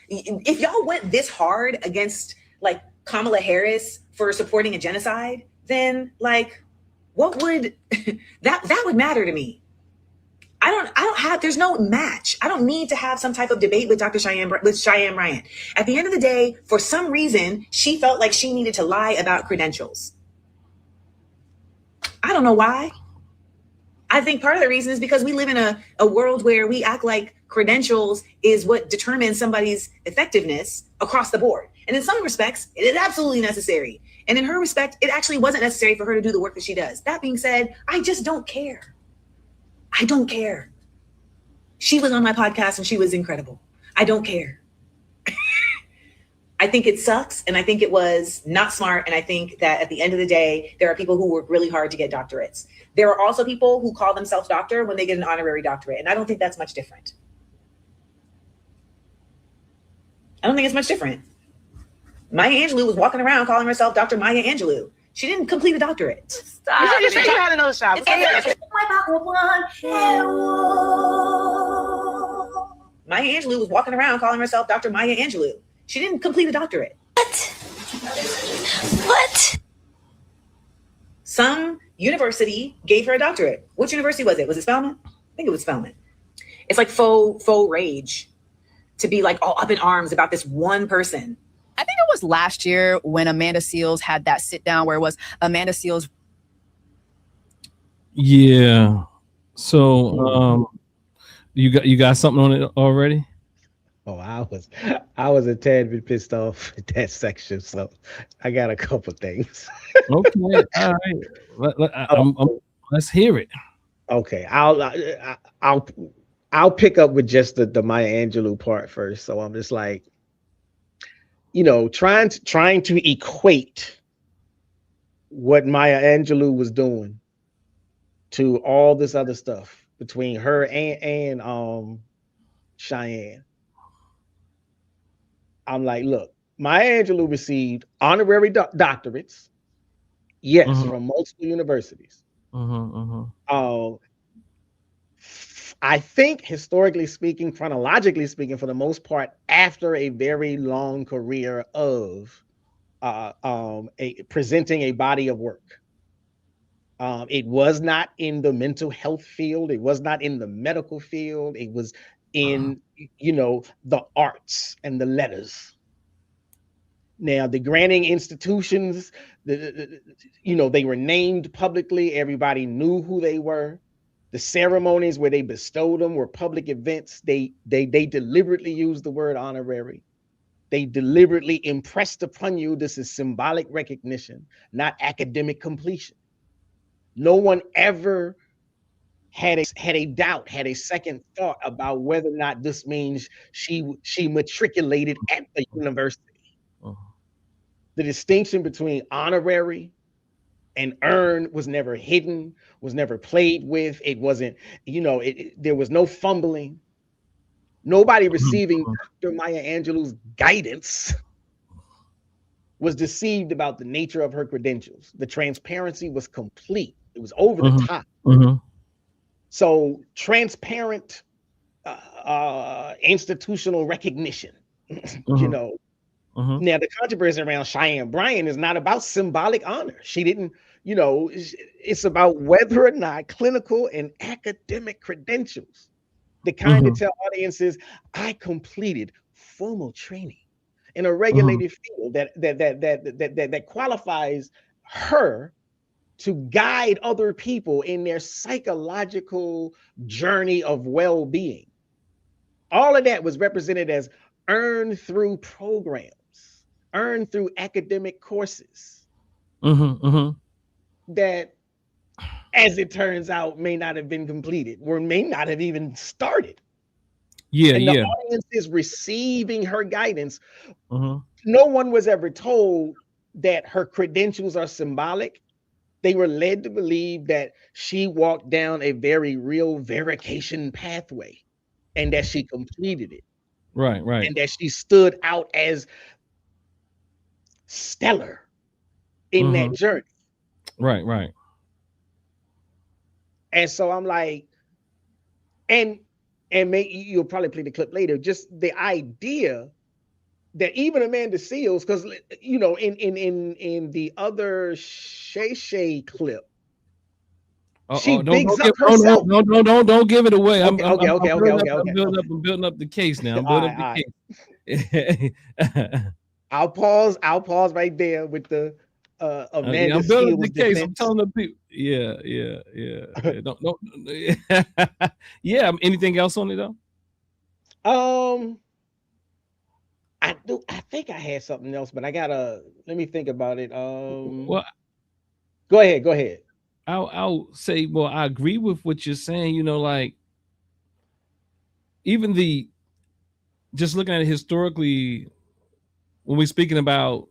if y'all went this hard against like Kamala Harris for supporting a genocide, then like, what would that would matter to me? I don't have, there's no match. I don't need to have some type of debate with Cheyenne Bryant. At the end of the day, for some reason, she felt like she needed to lie about credentials. I don't know why. I think part of the reason is because we live in a world where we act like credentials is what determines somebody's effectiveness across the board. And in some respects, it is absolutely necessary. And in her respect, it actually wasn't necessary for her to do the work that she does. That being said, I just don't care. I don't care. She was on my podcast and she was incredible. I don't care. I think it sucks. And I think it was not smart. And I think that at the end of the day, there are people who work really hard to get doctorates. There are also people who call themselves doctor when they get an honorary doctorate. And I don't think that's much different. I don't think it's much different. Maya Angelou was walking around calling herself Dr. Maya Angelou. She didn't complete a doctorate. Stop. You had another shot. Maya Angelou was walking around calling herself Dr. Maya Angelou. She didn't complete a doctorate. What? Some university gave her a doctorate. Which university was it? Was it Spelman? I think it was Spelman. It's like faux rage to be like all up in arms about this one person. I think it was last year when Amanda Seales had that sit down where it was Amanda Seales. Yeah. So you got something on it already? Oh, I was a tad bit pissed off at that section, so I got a couple things. Okay, all right. Let's hear it. Okay, I'll pick up with just the Maya Angelou part first. So I'm just like, you know, trying to equate what Maya Angelou was doing to all this other stuff between her and Cheyenne. I'm like, look, Maya Angelou received honorary doctorates, yes, from multiple universities. I think historically speaking, chronologically speaking, for the most part, after a very long career of presenting a body of work. It was not in the mental health field. It was not in the medical field. It was in, you know, the arts and the letters. Now, the granting institutions, you know, they were named publicly. Everybody knew who they were. The ceremonies where they bestowed them were public events. They deliberately used the word honorary. They deliberately impressed upon you this is symbolic recognition, not academic completion. No one ever had a doubt, had a second thought about whether or not this means she matriculated at the university. The distinction between honorary and earned was never hidden, was never played with. It wasn't, you know, there was no fumbling. Nobody receiving Dr. Maya Angelou's guidance was deceived about the nature of her credentials. The transparency was complete. It was over the top. So transparent institutional recognition, you know. Now, the controversy around Cheyenne Bryant is not about symbolic honor. She didn't, you know, it's about whether or not clinical and academic credentials, the kind to tell audiences, I completed formal training in a regulated field that qualifies her to guide other people in their psychological journey of well-being. All of that was represented as earned through programs, earned through academic courses that, as it turns out, may not have been completed or may not have even started. And the audience is receiving her guidance. No one was ever told that her credentials are symbolic. They were led to believe that she walked down a very real verification pathway and that she completed it. Right. And that she stood out as stellar in that journey. And so I'm like, and and you'll probably play the clip later. Just the idea that even Amanda Seals, because you know, in the other Shay Shay clip, she bigs up herself. Don't give it away. Okay. I'm building up the case now. I'm building up the case. I'll pause right there with the Amanda I'm building Seals the case. defense. I'm telling the people. Yeah. Don't. Yeah. Anything else on it though? I think I had something else, but let me think about it. Well, go ahead. I'll say, well, I agree with what you're saying. You know, like even just looking at it historically, when we're speaking about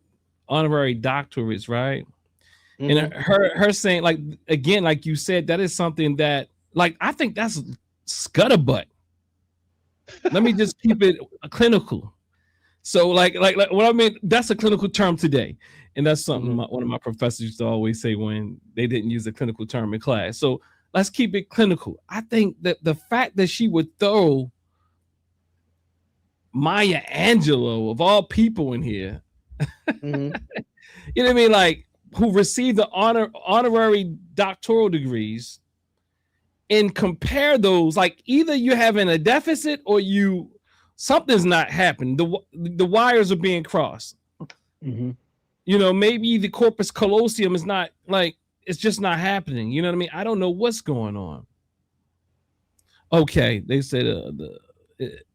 honorary doctorates, right? Mm-hmm. And her saying, like, again, like you said, that is something that, like, I think that's scuttlebutt. Let me just keep it clinical. So like what I mean, that's a clinical term today. And that's something one of my professors used to always say when they didn't use a clinical term in class. So let's keep it clinical. I think that the fact that she would throw Maya Angelou, of all people in here, you know what I mean? Like, who received the honorary doctoral degrees, and compare those, like either you're having a deficit or something's not happening. The wires are being crossed. You know, maybe the corpus callosum is not, like, it's just not happening. You know what I mean? I don't know what's going on. Okay, they said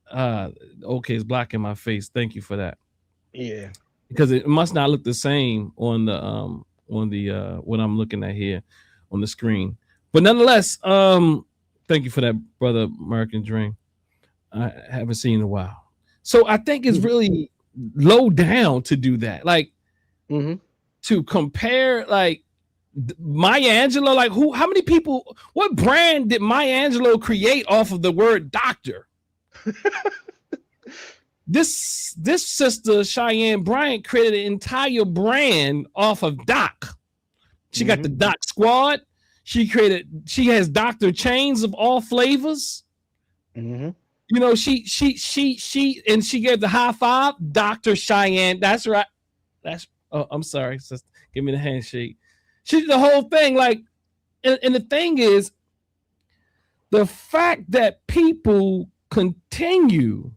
okay, it's blocking my face. Thank you for that. Yeah, because it must not look the same on the what I'm looking at here on the screen. But nonetheless, thank you for that, brother American Dream. I haven't seen in a while. So I think it's really low down to do that. Like, to compare, like, Maya Angelou, like, how many people, what brand did Maya Angelou create off of the word doctor? This sister, Cheyenne Bryant, created an entire brand off of doc. She got the doc squad. She has doctor chains of all flavors. You know, she gave the high five, Dr. Cheyenne. That's right. I'm sorry, sister. Give me the handshake. She did the whole thing. Like, and the thing is, the fact that people continue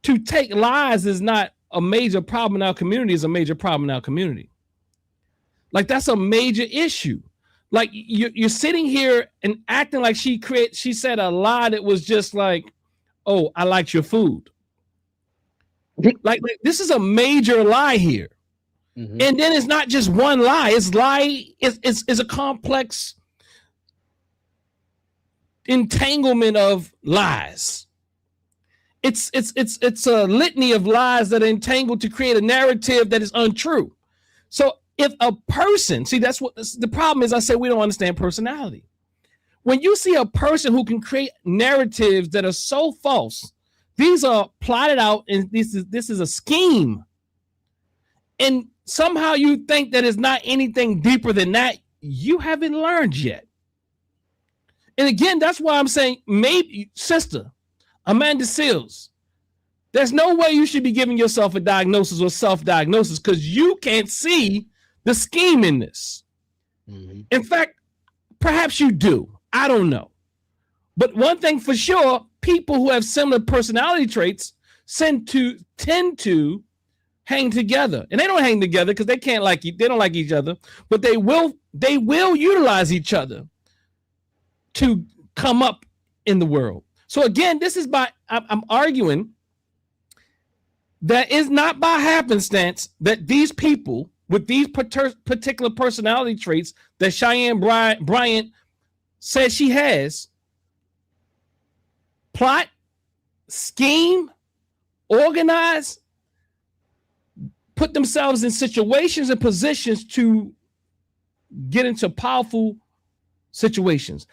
to take lies is not a major problem in our community, is a major problem in our community. Like, that's a major issue. Like, you're sitting here and acting like she said a lie that was just like, oh, I liked your food. Like this is a major lie here. And then it's not just one lie. It's a complex entanglement of lies. It's a litany of lies that are entangled to create a narrative that is untrue. So if a person, see, that's what the problem is. I say we don't understand personality. When you see a person who can create narratives that are so false, these are plotted out, and this is a scheme. And somehow you think that it's not anything deeper than that. You haven't learned yet. And again, that's why I'm saying, maybe, sister Amanda Seals, there's no way you should be giving yourself a diagnosis or self-diagnosis, because you can't see the scheme in this. In fact, perhaps you do. I don't know. But one thing for sure, people who have similar personality traits tend to hang together. And they don't hang together because they don't like each other, but they will utilize each other to come up in the world. So again, I'm arguing that it's not by happenstance that these people with these particular personality traits that Cheyenne Bryant says she has, plot, scheme, organize, put themselves in situations and positions to get into powerful situations.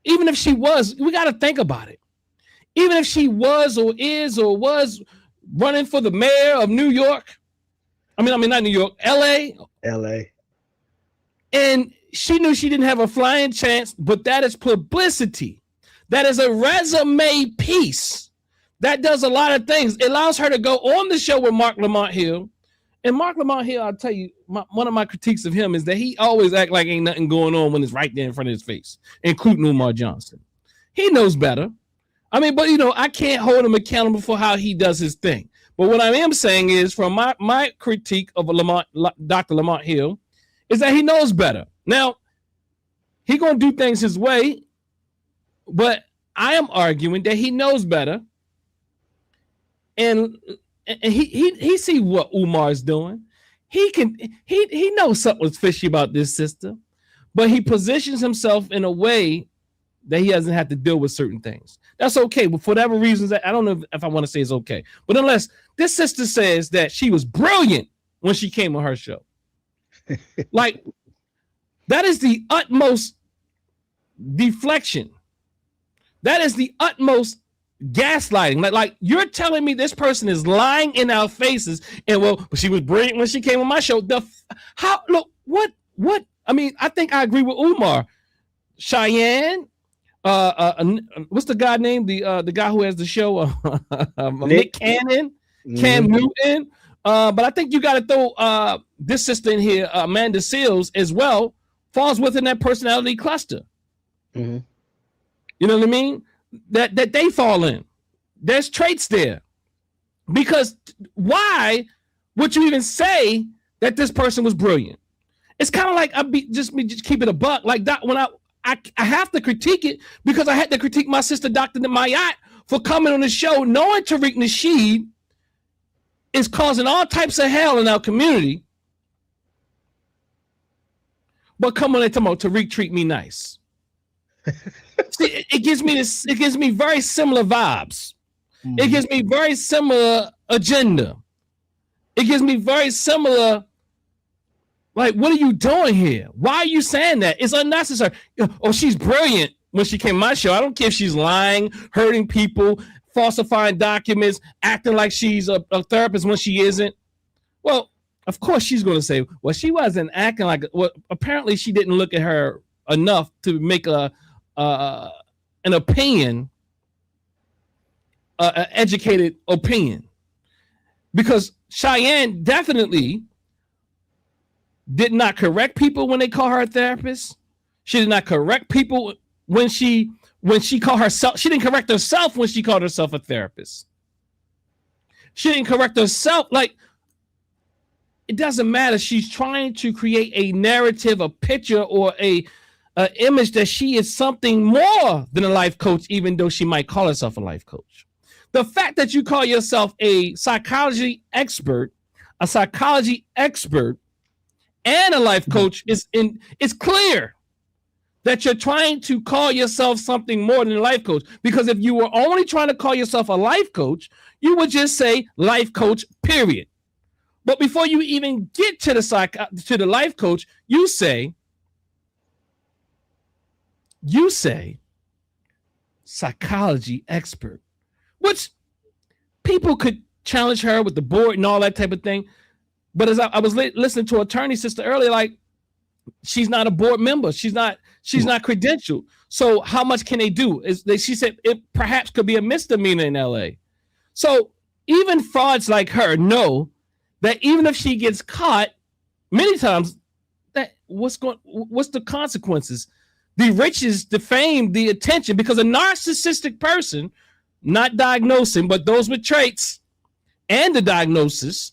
Even if she was, we got to think about it. Even if she was or is or was running for the mayor of New York, I mean not New York, LA. LA. And she knew she didn't have a flying chance, but that is publicity. That is a resume piece. That does a lot of things. It allows her to go on the show with Mark Lamont Hill. And Mark Lamont Hill, I'll tell you, one of my critiques of him is that he always act like ain't nothing going on when it's right there in front of his face, including Umar Johnson. He knows better. I mean, but, you know, I can't hold him accountable for how he does his thing. But what I am saying is, from my critique of Dr. Lamont Hill, is that he knows better. Now, he going to do things his way, but I am arguing that he knows better. And he see what Umar is doing. He knows something's fishy about this sister, but he positions himself in a way that he doesn't have to deal with certain things. That's okay, but for whatever reasons, I don't know if I want to say it's okay. But unless this sister says that she was brilliant when she came on her show, like that is the utmost deflection. That is the utmost gaslighting. Like you're telling me this person is lying in our faces, and well, she was brilliant when she came on my show. What? I mean, I think I agree with Umar. Cheyenne, what's the guy named the guy who has the show? Nick Cannon, Cam Newton. But I think you got to throw this sister in here, Amanda Seales, as well. Falls within that personality cluster. Mm-hmm. You know what I mean? That they fall in. There's traits there. Because why would you even say that this person was brilliant? It's kind of like just keep it a buck. Like that when I have to critique it because I had to critique my sister, Dr. Mayat, for coming on the show knowing Tariq Nasheed is causing all types of hell in our community. But come on and talk about Tariq treat me nice. See, it gives me very similar vibes. Mm-hmm. It gives me very similar agenda. It gives me very similar, like, what are you doing here? Why are you saying that? It's unnecessary. Oh, she's brilliant when she came on my show. I don't care if she's lying, hurting people, falsifying documents, acting like she's a therapist when she isn't. Well, of course she's going to say, well, she wasn't acting like, well, apparently she didn't look at her enough to make an opinion, an educated opinion. Because Cheyenne definitely did not correct people when they call her a therapist. She did not correct people when she called herself. She didn't correct herself when she called herself a therapist. She didn't correct herself. Like, it doesn't matter. She's trying to create a narrative, a picture, or a image that she is something more than a life coach, even though she might call herself a life coach. The fact that you call yourself a psychology expert, and a life coach it's clear that you're trying to call yourself something more than a life coach. Because if you were only trying to call yourself a life coach, you would just say life coach, period. But before you even get to the life coach, you say psychology expert, which people could challenge her with the board and all that type of thing. But as I was listening to attorney sister earlier, like, she's not a board member. She's not credentialed. So how much can they do? She said it perhaps could be a misdemeanor in LA. So even frauds like her know that even if she gets caught, many times, that what's the consequences? The riches, the fame, the attention, because a narcissistic person, not diagnosing, but those with traits and the diagnosis,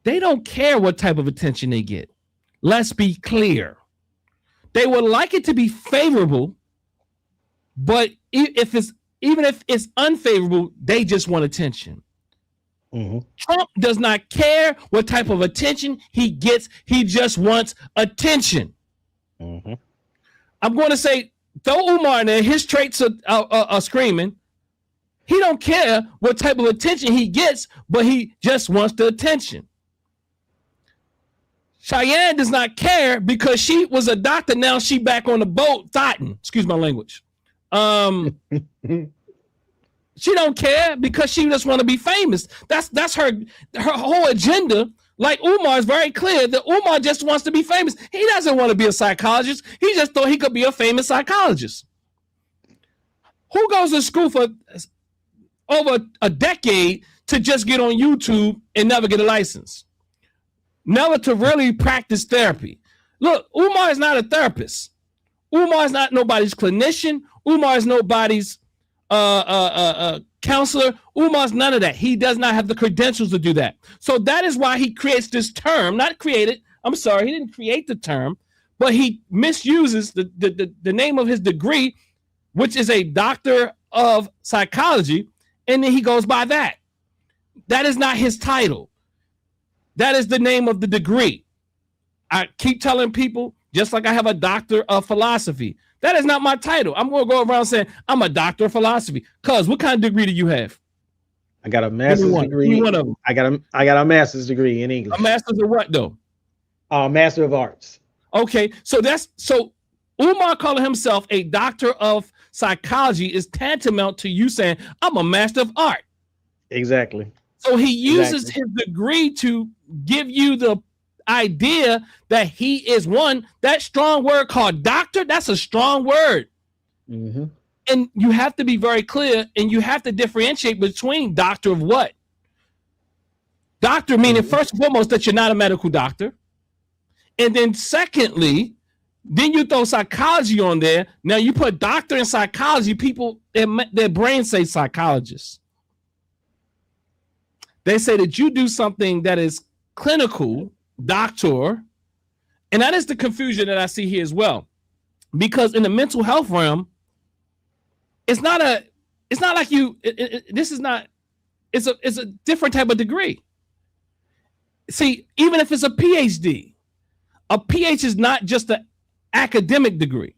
they don't care what type of attention they get. Let's be clear. They would like it to be favorable, but even if it's unfavorable, they just want attention. Mm-hmm. Trump does not care what type of attention he gets. He just wants attention. Mm-hmm. I'm going to say, throw Umar in there. His traits are screaming. He don't care what type of attention he gets, but he just wants the attention. Cheyenne does not care because she was a doctor. Now she back on the boat, thotting. Excuse my language. She don't care because she just want to be famous. That's her whole agenda Like Umar is very clear that Umar just wants to be famous. He doesn't want to be a psychologist. He just thought he could be a famous psychologist. Who goes to school for over a decade to just get on YouTube and never get a license? Never to really practice therapy. Look, Umar is not a therapist. Umar is not nobody's clinician. Umar is nobody's counselor. Umar's none of that. He does not have the credentials to do that. So that is why he creates this term, not created. I'm sorry, he didn't create the term, but he misuses the name of his degree, which is a doctor of psychology, and then he goes by that. That is not his title. That is the name of the degree. I keep telling people, just like I have a doctor of philosophy, that is not my title. I'm going to go around saying I'm a doctor of philosophy. Cuz, what kind of degree do you have? I got a master's degree. One of them. I got a master's degree in English. A master's of what though? Master of Arts. Okay, so Umar calling himself a doctor of psychology is tantamount to you saying I'm a master of art. Exactly. So he uses his degree to give you the idea that he is one. That strong word called doctor, that's a strong word. Mm-hmm. And you have to be very clear, and you have to differentiate between doctor of what. Doctor meaning first and foremost that you're not a medical doctor. And then secondly, then you throw psychology on there. Now you put doctor and psychology, people, their brains say psychologist. They say that you do something that is clinical, doctor, and that is the confusion that I see here as well. Because in the mental health realm, it's a different type of degree. See, even if it's a PhD is not just an academic degree.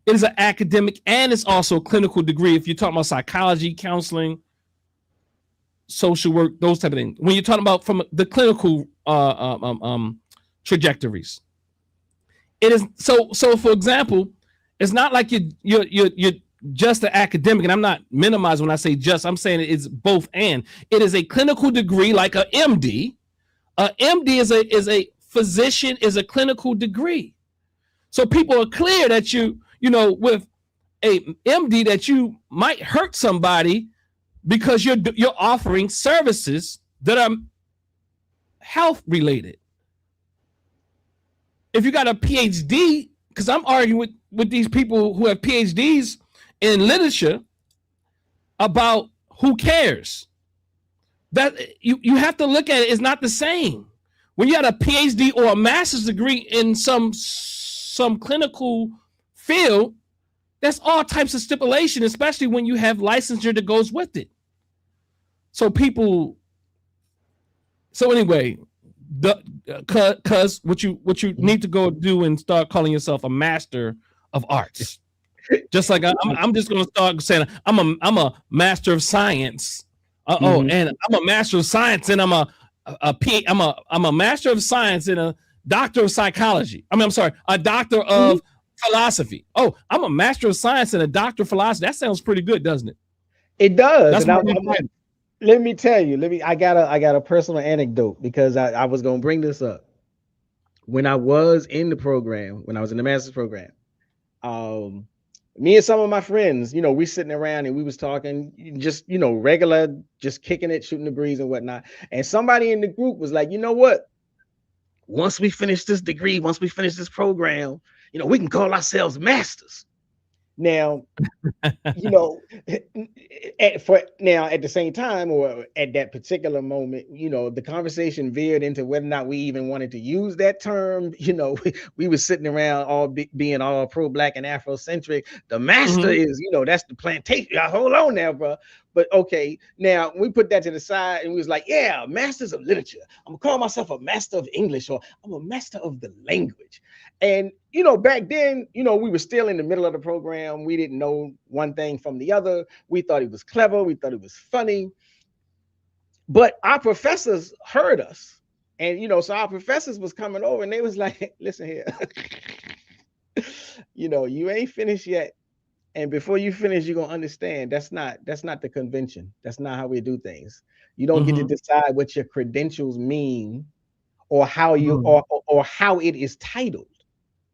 It is an academic and it's also a clinical degree. If you're talking about psychology, counseling, social work, those type of things. When you're talking about from the clinical trajectories, it is so. For example, it's not like you're just an academic, and I'm not minimizing when I say just. I'm saying it's both and. It is a clinical degree, like a MD. A MD is a physician, is a clinical degree. So people are clear that you with a MD that you might hurt somebody because you're offering services that are health related. If you got a PhD, because I'm arguing with these people who have PhDs in literature about who cares. That you have to look at it, it's not the same. When you had a PhD or a master's degree in some clinical field, that's all types of stipulation, especially when you have licensure that goes with it. So anyway, cause what you need to go do and start calling yourself a master of arts. Just like I'm just gonna start saying I'm a master of science. And I'm a master of science, and I'm a master of science and a doctor of psychology. I'm sorry, a doctor of philosophy. Oh, I'm a master of science and a doctor of philosophy. That sounds pretty good, doesn't it? It does. Let me tell you. I got a personal anecdote because I was gonna bring this up. When I was in the program, when I was in the master's program, me and some of my friends, we sitting around and we was talking, just regular, just kicking it, shooting the breeze and whatnot. And somebody in the group was like, you know what? Once we finish this degree, once we finish this program, we can call ourselves masters. Now, at the same time, or at that particular moment, the conversation veered into whether or not we even wanted to use that term. We were sitting around all being all pro-black and Afrocentric. The master is, that's the plantation. Hold on now, bro. But okay, now we put that to the side and we was like, yeah, masters of literature. I'm gonna call myself a master of English, or I'm a master of the language. And back then, we were still in the middle of the program. We didn't know one thing from the other. We thought it was clever. We thought it was funny. But our professors heard us. And, so our professors was coming over and they was like, listen here, you ain't finished yet. And before you finish, you're going to understand that's not the convention. That's not how we do things. You don't get to decide what your credentials mean or how you or how it is titled.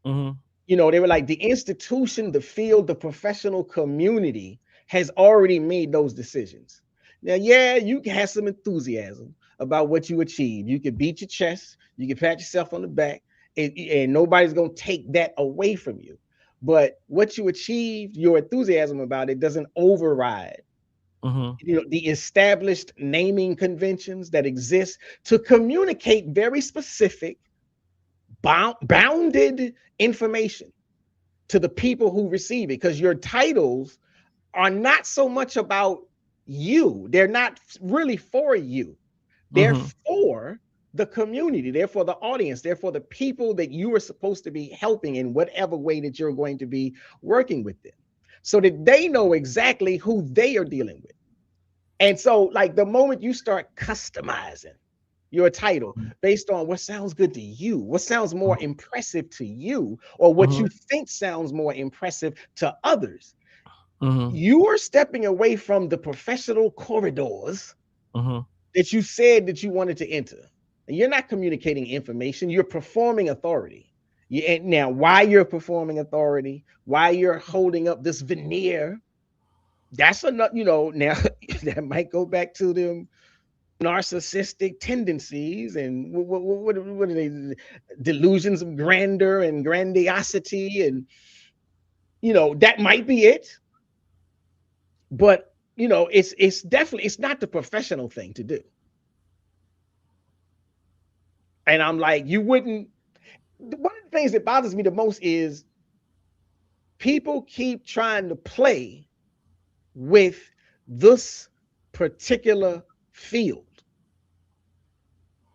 You know, they were like the institution, the field, the professional community has already made those decisions. Now, yeah, you can have some enthusiasm about what you achieved. You can beat your chest, you can pat yourself on the back, and nobody's going to take that away from you. But what you achieved, your enthusiasm about it doesn't override you know, the established naming conventions that exist to communicate very specific bounded information to the people who receive it, because your titles are not so much about you. They're not really for you. They're for the community. They're for the audience. They're for the people that you are supposed to be helping in whatever way that you're going to be working with them, so that they know exactly who they are dealing with. And so, like, the moment you start customizing your title based on what sounds good to you, what sounds more impressive to you, or what you think sounds more impressive to others, you are stepping away from the professional corridors that you said that you wanted to enter. And you're not communicating information, you're performing authority. Now, why you're performing authority, why you're holding up this veneer, that's enough, you know. Now that might go back to them narcissistic tendencies and what are they, delusions of grandeur and grandiosity, and you know, that might be it. But you know, it's definitely, it's not the professional thing to do. And I'm like, you wouldn't. One of the things that bothers me the most is people keep trying to play with this particular field.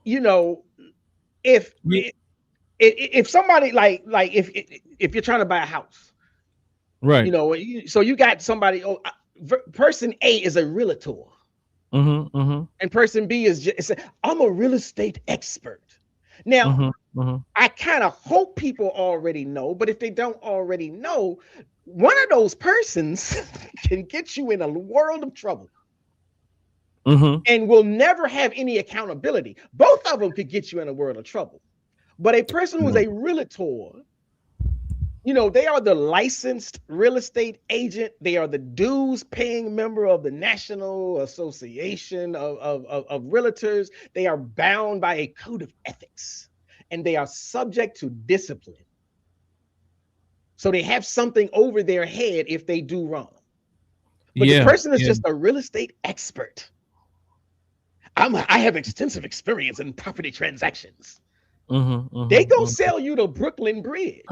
You know, if somebody like if you're trying to buy a house, right? You know, so you got somebody. Oh, person A is a realtor, and person B is just, I'm a real estate expert. Now, I kind of hope people already know, but if they don't already know, one of those persons can get you in a world of trouble and will never have any accountability. Both of them could get you in a world of trouble. But a person who's a realtor, you know, they are the licensed real estate agent. They are the dues paying member of the National Association of Realtors. They are bound by a code of ethics, and they are subject to discipline. So they have something over their head if they do wrong. But the person is just a real estate expert. I have extensive experience in property transactions. They gonna sell you the Brooklyn Bridge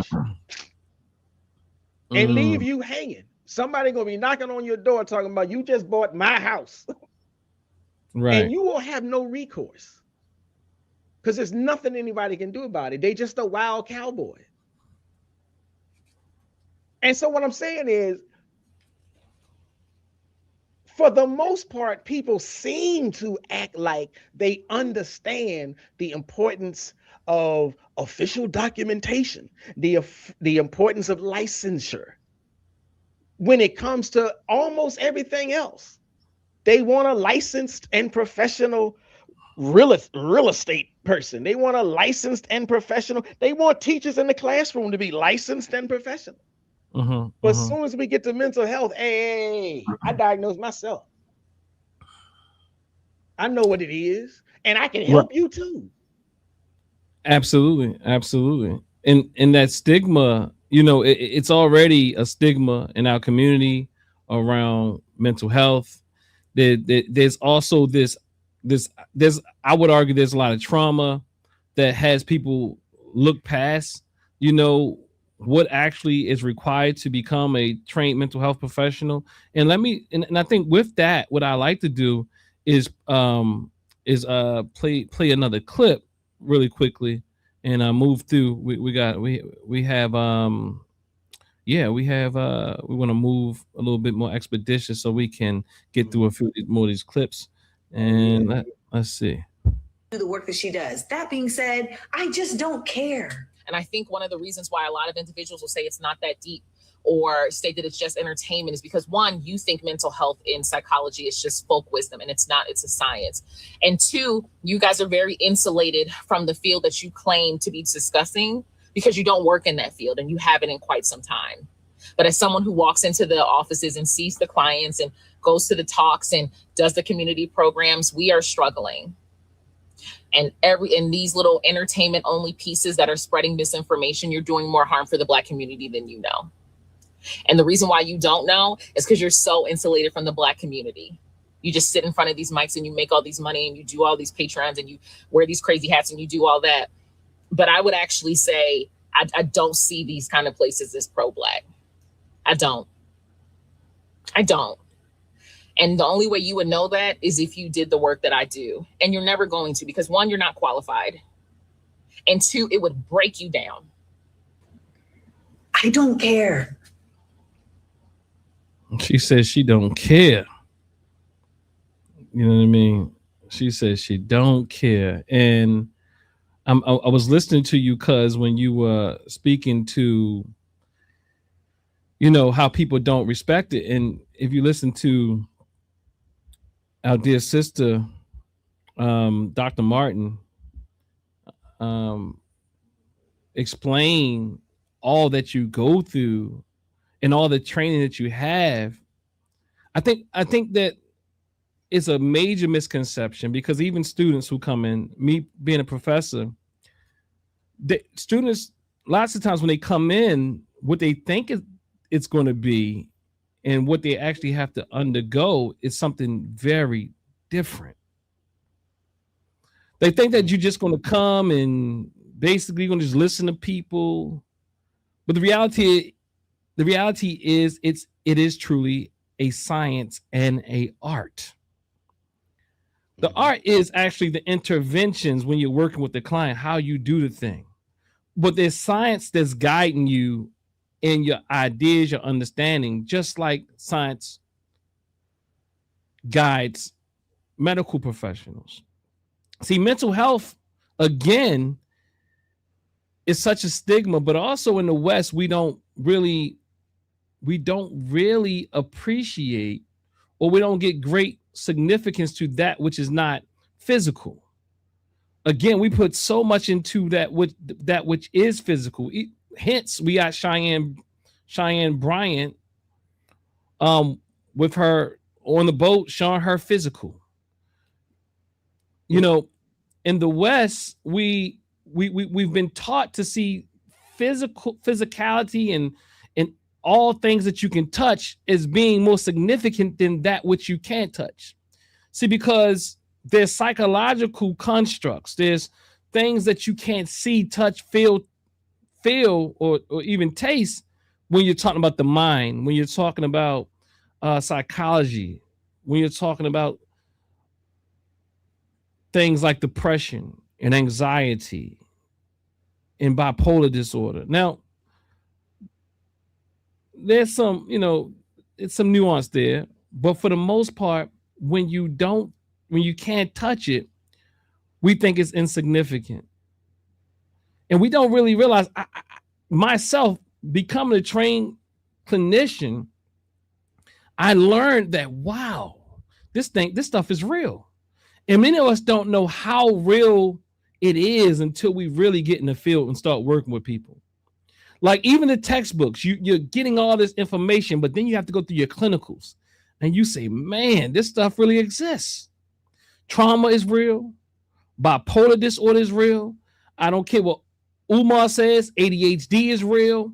and leave you hanging. Somebody gonna be knocking on your door talking about, you just bought my house. Right. And you will have no recourse because there's nothing anybody can do about it. They just a wild cowboy. And so what I'm saying is, for the most part, people seem to act like they understand the importance of official documentation, the importance of licensure. When it comes to almost everything else, they want a licensed and professional real estate person. They want a licensed and professional. They want teachers in the classroom to be licensed and professional. But as soon as we get to mental health, hey, I diagnosed myself. I know what it is, and I can help you too. Absolutely, absolutely. And that stigma, you know, it's already a stigma in our community around mental health. There's also there's I would argue there's a lot of trauma that has people look past, you know, what actually is required to become a trained mental health professional. And I think with that, what I like to do is play another clip really quickly and move through. We want to move a little bit more expeditious so we can get through a few more of these clips. And let's see. Do the work that she does. That being said, I just don't care. And I think one of the reasons why a lot of individuals will say it's not that deep or state that it's just entertainment is because, one, you think mental health in psychology is just folk wisdom, and it's not, it's a science. And two, you guys are very insulated from the field that you claim to be discussing because you don't work in that field and you haven't in quite some time. But as someone who walks into the offices and sees the clients and goes to the talks and does the community programs, we are struggling. And in these little entertainment only pieces that are spreading misinformation, you're doing more harm for the Black community than you know. And the reason why you don't know is because you're so insulated from the Black community. You just sit in front of these mics and you make all these money and you do all these Patreons and you wear these crazy hats and you do all that. But I would actually say I don't see these kind of places as pro-Black. I don't. And the only way you would know that is if you did the work that I do. And you're never going to, because one, you're not qualified. And two, it would break you down. I don't care. She says she don't care. You know what I mean? She says she don't care. And I was listening to you, cuz when you were speaking to, you know, how people don't respect it. And if you listen to our dear sister, Dr. Martin, explain all that you go through and all the training that you have, I think that it's a major misconception, because even students who come in, me being a professor, students, lots of times when they come in, what they think it's going to be and what they actually have to undergo is something very different. They think that you're just going to come and basically going to just listen to people, but the reality is it is truly a science and a art. The art is actually the interventions when you're working with the client, how you do the thing. But there's science that's guiding you in your ideas, your understanding, just like science guides medical professionals. See, mental health, again, is such a stigma, but also in the West, we don't really appreciate, or we don't get great significance to that which is not physical. Again, we put so much into that which is physical. Hence, we got Cheyenne Bryant with her on the boat showing her physical. You know, in the West, we've been taught to see physicality and all things that you can touch as being more significant than that which you can't touch. See, because there's psychological constructs, there's things that you can't see, touch, feel, or even taste when you're talking about the mind, when you're talking about psychology, when you're talking about things like depression and anxiety and bipolar disorder. Now, there's some, it's some nuance there, but for the most part, when you can't touch it, we think it's insignificant. And we don't really realize, myself, becoming a trained clinician, I learned that, wow, this stuff is real. And many of us don't know how real it is until we really get in the field and start working with people. Like even the textbooks, you're getting all this information, but then you have to go through your clinicals and you say, man, this stuff really exists. Trauma is real. Bipolar disorder is real. I don't care what Umar says. ADHD is real.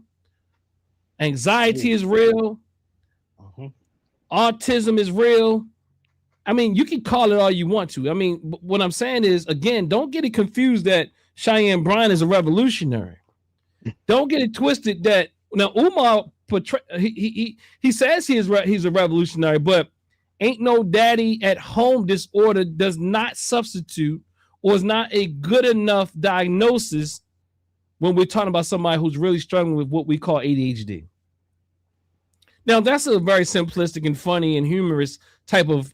Anxiety is real. Autism is real. I mean, you can call it all you want to. I mean, what I'm saying is, again, don't get it confused that Cheyenne Bryant is a revolutionary. Don't get it twisted that now Umar he says he's a revolutionary, but ain't no daddy at home disorder does not substitute or is not a good enough diagnosis when we're talking about somebody who's really struggling with what we call ADHD. Now, that's a very simplistic and funny and humorous type of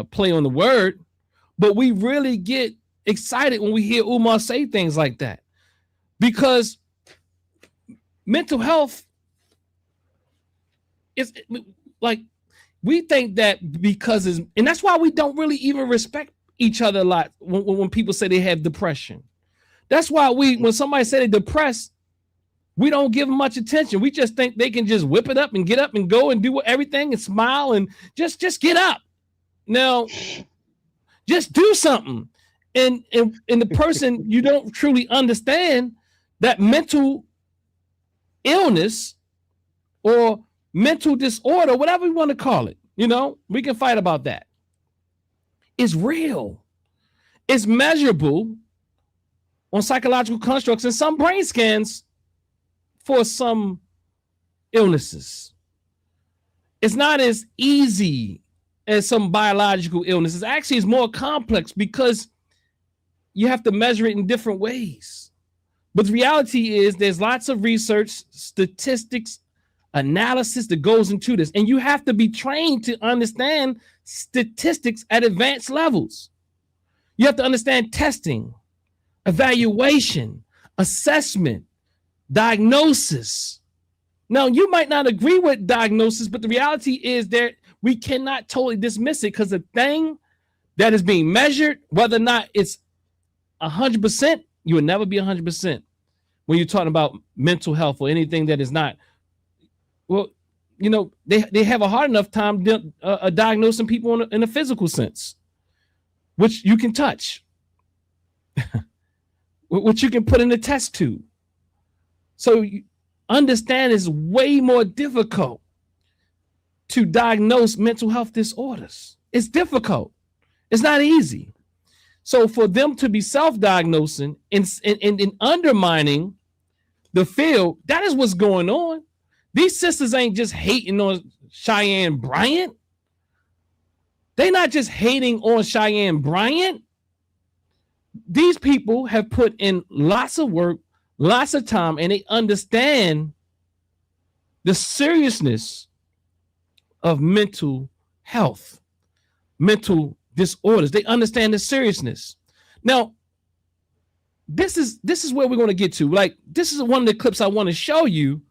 play on the word, but we really get excited when we hear Umar say things like that, because mental health it's like we think that because and that's why we don't really even respect each other a lot when people say they have depression. That's why when somebody say they're depressed, we don't give them much attention. We just think they can just whip it up and get up and go and do everything and smile and just get up. Now, just do something. And the person, you don't truly understand that mental illness or mental disorder, whatever we want to call it, we can fight about that. It's real. It's measurable on psychological constructs and some brain scans for some illnesses. It's not as easy as some biological illnesses. Actually, it's more complex because you have to measure it in different ways. But the reality is there's lots of research, statistics, analysis that goes into this. And you have to be trained to understand statistics at advanced levels. You have to understand testing, evaluation, assessment, diagnosis. Now, you might not agree with diagnosis, but the reality is we cannot totally dismiss it because the thing that is being measured, whether or not it's 100%, you will never be 100% when you're talking about mental health or anything that is not. Well, they have a hard enough time diagnosing people in a physical sense, which you can touch, which you can put in a test tube. So understand it's way more difficult to diagnose mental health disorders. It's difficult. It's not easy. So for them to be self-diagnosing and undermining the field, that is what's going on. These sisters ain't just hating on Cheyenne Bryant. They're not just hating on Cheyenne Bryant. These people have put in lots of work, lots of time, and they understand the seriousness of mental health, mental disorders. They understand the seriousness. Now, this is where we're going to get to. Like, this is one of the clips I want to show you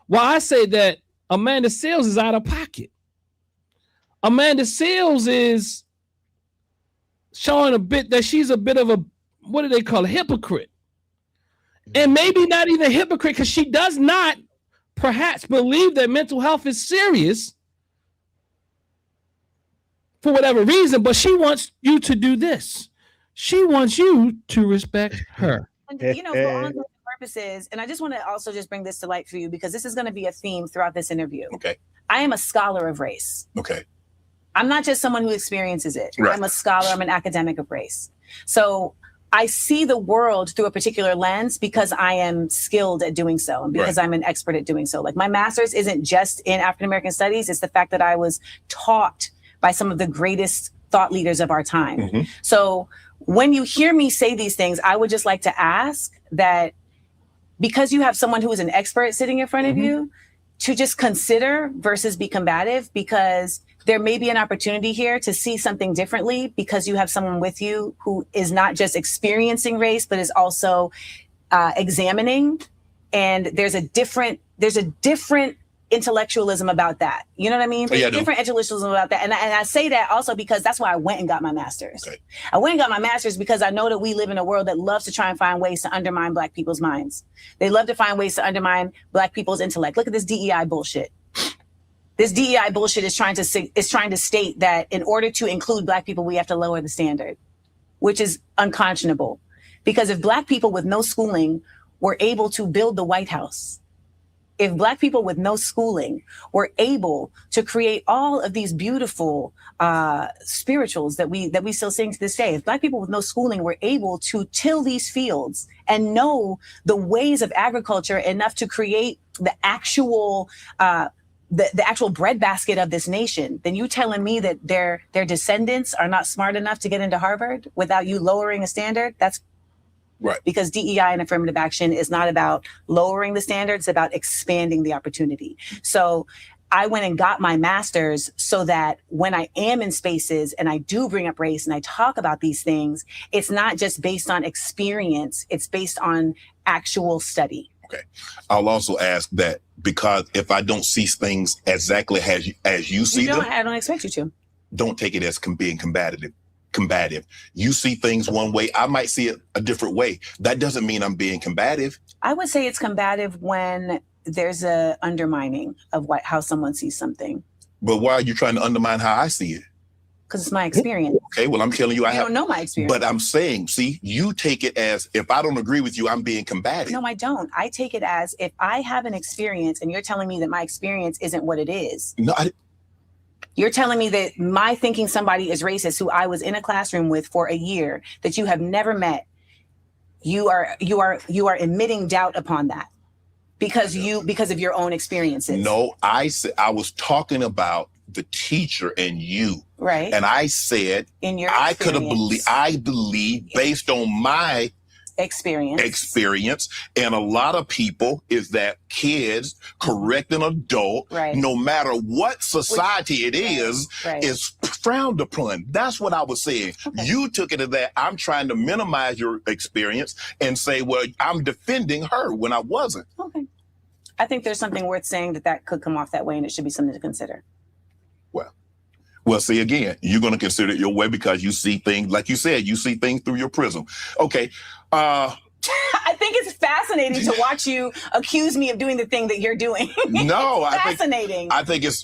why I say that Amanda Seales is out of pocket. Amanda Seales is showing that she's a bit of a, what do they call, a hypocrite. And maybe not even a hypocrite because she does not perhaps believe that mental health is serious for whatever reason, but she wants you to do this. She wants you to respect her. And, for ongoing purposes, and I just want to also just bring this to light for you because this is going to be a theme throughout this interview. Okay. I am a scholar of race. Okay. I'm not just someone who experiences it. Right. I'm a scholar. I'm an academic of race. So I see the world through a particular lens because I am skilled at doing so and because I'm an expert at doing so. Like my master's isn't just in African-American studies. It's the fact that I was taught by some of the greatest thought leaders of our time. Mm-hmm. So when you hear me say these things, I would just like to ask that because you have someone who is an expert sitting in front of you, to just consider versus be combative, because there may be an opportunity here to see something differently because you have someone with you who is not just experiencing race, but is also examining. And there's a different intellectualism about that. You know what I mean? There's a different intellectualism about that. And I say that also because that's why I went and got my master's. Okay. I went and got my master's because I know that we live in a world that loves to try and find ways to undermine Black people's minds. They love to find ways to undermine Black people's intellect. Look at this DEI bullshit. This DEI bullshit is trying to state that in order to include Black people, we have to lower the standard, which is unconscionable. Because if Black people with no schooling were able to build the White House, if Black people with no schooling were able to create all of these beautiful spirituals that we still sing to this day, if Black people with no schooling were able to till these fields and know the ways of agriculture enough to create the actual the actual breadbasket of this nation, then you telling me that their descendants are not smart enough to get into Harvard without you lowering a standard? That's right. Because DEI and affirmative action is not about lowering the standards, it's about expanding the opportunity. So I went and got my master's so that when I am in spaces and I do bring up race and I talk about these things, it's not just based on experience, it's based on actual study. Okay. I'll also ask that because if I don't see things exactly as you see them, I don't expect you to. Don't take it as being combative. You see things one way, I might see it a different way. That doesn't mean I'm being combative. I would say it's combative when there's a undermining of how someone sees something. But why are you trying to undermine how I see it? Because it's my experience. Okay, well, I'm telling you, I don't know my experience. But I'm saying, see, you take it as if I don't agree with you, I'm being combative. No, I don't. I take it as if I have an experience and you're telling me that my experience isn't what it is. No, You're telling me that my thinking somebody is racist who I was in a classroom with for a year that you have never met, you are emitting doubt upon that because of your own experiences. No, I was talking about the teacher and you. Right. And I said I believe based on my experience and a lot of people is that kids correct an adult, no matter what society it is frowned upon. That's what I was saying. Okay. You took it as that I'm trying to minimize your experience and say, well, I'm defending her when I wasn't. Okay. I think there's something worth saying that could come off that way and it should be something to consider. Well, see, again, you're going to consider it your way because you see things, like you said, you see things through your prism. Okay. I think it's fascinating to watch you accuse me of doing the thing that you're doing. No, fascinating. I think it's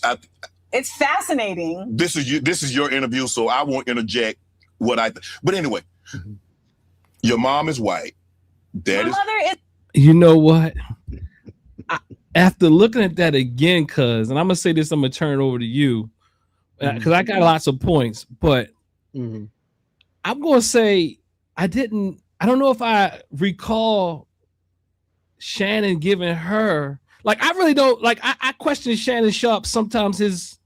fascinating. This is your interview, so I won't interject what I think. But anyway, your mom is white. My mother is. You know what? After looking at that again, and I'm going to say this, I'm going to turn it over to you. Because I got lots of points, but I'm going to say I don't know if I recall Shannon giving her, like, I really don't, like, I question Shannon Sharp sometimes his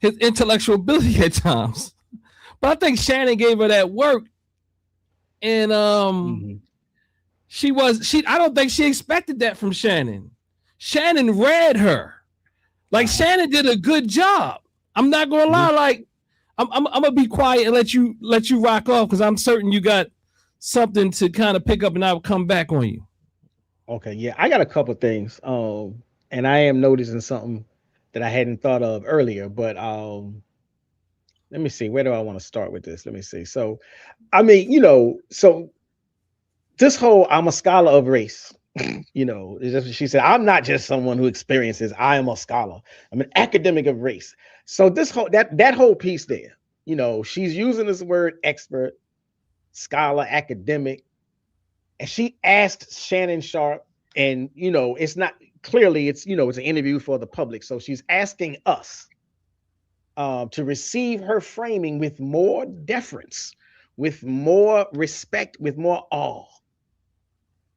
intellectual ability at times, but I think Shannon gave her that work and I don't think she expected that from Shannon. Shannon read her. Like, Shannon did a good job. I'm not gonna lie, like I'm gonna be quiet and let you rock off because I'm certain you got something to kind of pick up and I will come back on you. Okay, yeah, I got a couple things. And I am noticing something that I hadn't thought of earlier, but let me see, where do I want to start with this? Let me see. So I mean, so this whole I'm a scholar of race. She said, I'm not just someone who experiences, I am a scholar. I'm an academic of race. So this whole that whole piece there, she's using this word expert, scholar, academic, and she asked Shannon Sharp, and it's not clearly it's an interview for the public. So she's asking us to receive her framing with more deference, with more respect, with more awe.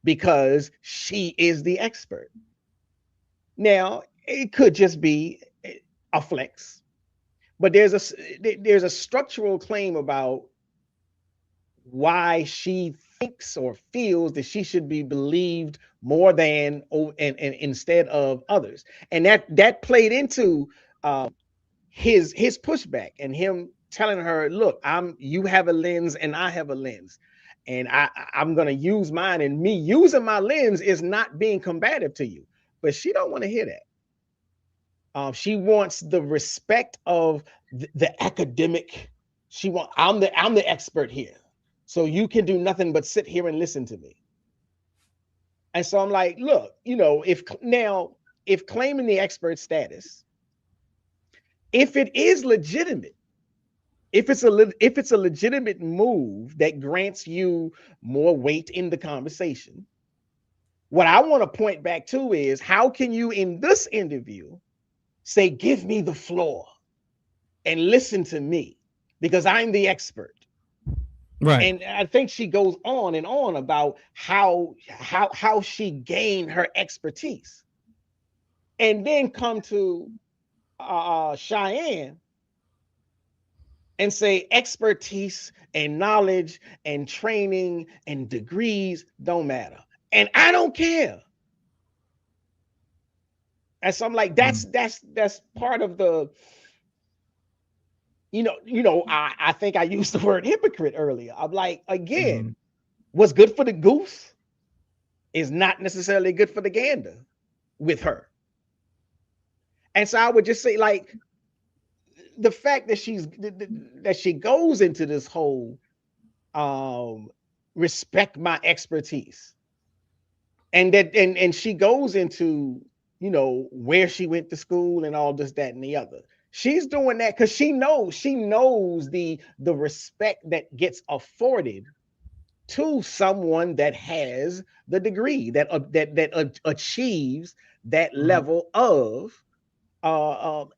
Because she is the expert. Now, it could just be a flex, but there's a structural claim about why she thinks or feels that she should be believed more than and instead of others, and that played into his pushback and him telling her, "Look, you have a lens and I have a lens." And I'm going to use mine, and me using my lens is not being combative to you. But she don't want to hear that. She wants the respect of the academic. I'm the expert here. So you can do nothing but sit here and listen to me. And so I'm like, look, if claiming the expert status, if it is legitimate, if it's a legitimate move that grants you more weight in the conversation, what I want to point back to is how can you in this interview say, give me the floor and listen to me because I'm the expert. Right. And I think she goes on and on about how she gained her expertise. And then come to Cheyenne and say expertise and knowledge and training and degrees don't matter. And I don't care. And so I'm like, that's part of the, I think I used the word hypocrite earlier. I'm like, again, what's good for the goose is not necessarily good for the gander with her. And so I would just say, like, the fact that she goes into this whole respect my expertise, and that and she goes into, you know, where she went to school and all this, that, and the other. She's doing that because she knows the respect that gets afforded to someone that has the degree, that achieves that level of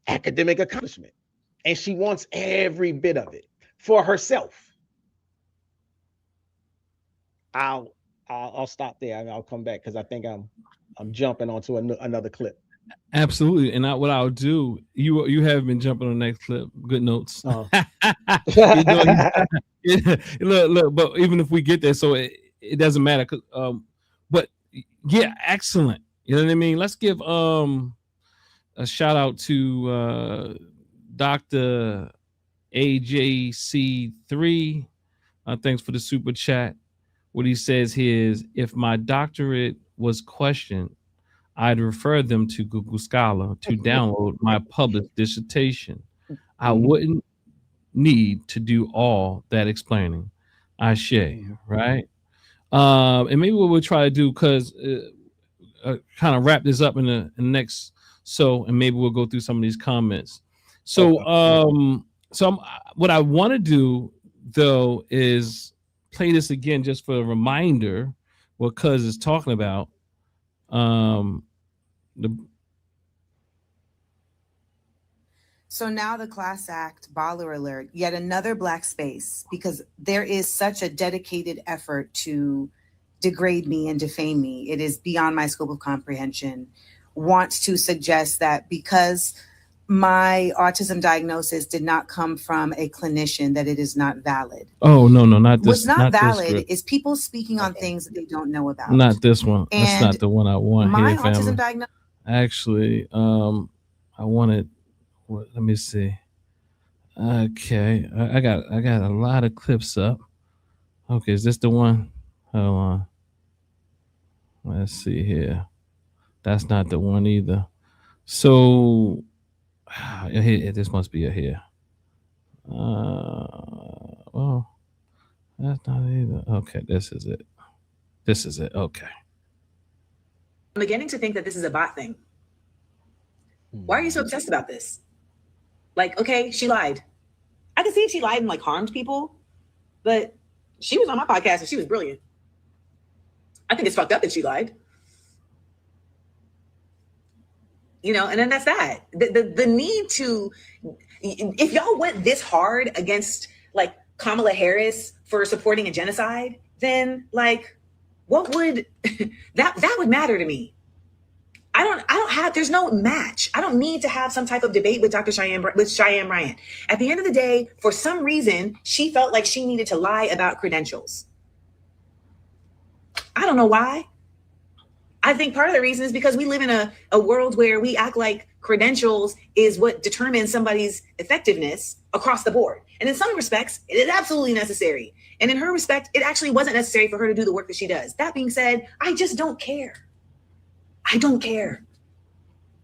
academic accomplishment, and she wants every bit of it for herself. I'll stop there and I'll come back because I think I'm jumping onto another clip. Absolutely, and what I'll do, you have been jumping on the next clip. Good notes. Oh. Look, but even if we get there, so it doesn't matter. But yeah, excellent. You know what I mean? Let's give a shout out to Dr. AJC3. Thanks for the super chat. What he says here is, if my doctorate was questioned, I'd refer them to Google Scholar to download my published dissertation. I wouldn't need to do all that explaining. Ashe, right? And maybe what we'll try to do, because kind of wrap this up in the next, and maybe we'll go through some of these comments. So, what I want to do though is play this again just for a reminder what Cuz is talking about. So now the Class Act, baller alert, yet another black space, because there is such a dedicated effort to degrade me and defame me. It is beyond my scope of comprehension. Wants to suggest that because my autism diagnosis did not come from a clinician, that it is not valid. Oh, no, not this. What's not valid this is people speaking on things that they don't know about. Not this one. And that's not the one I want my here, family. autism diagnosis. Actually, I wanted. Let me see. Okay, I got a lot of clips up. Okay, is this the one? Hold on. Let's see here. That's not the one either. So, this must be a here. Oh, that's not either. Okay, this is it. This is it. Okay. I'm beginning to think that this is a bot thing. Why are you so obsessed about this? Like, okay, she lied. I can see she lied and like harmed people, but she was on my podcast and she was brilliant. I think it's fucked up that she lied. You know, and then that's that. The need to, if y'all went this hard against like Kamala Harris for supporting a genocide, then like, what would that would matter to me? I don't have, there's no match. I don't need to have some type of debate with Cheyenne Bryant. At the end of the day, for some reason, she felt like she needed to lie about credentials. I don't know why. I think part of the reason is because we live in a world where we act like credentials is what determines somebody's effectiveness across the board. And in some respects, it is absolutely necessary. And in her respect, it actually wasn't necessary for her to do the work that she does. That being said, I just don't care. I don't care.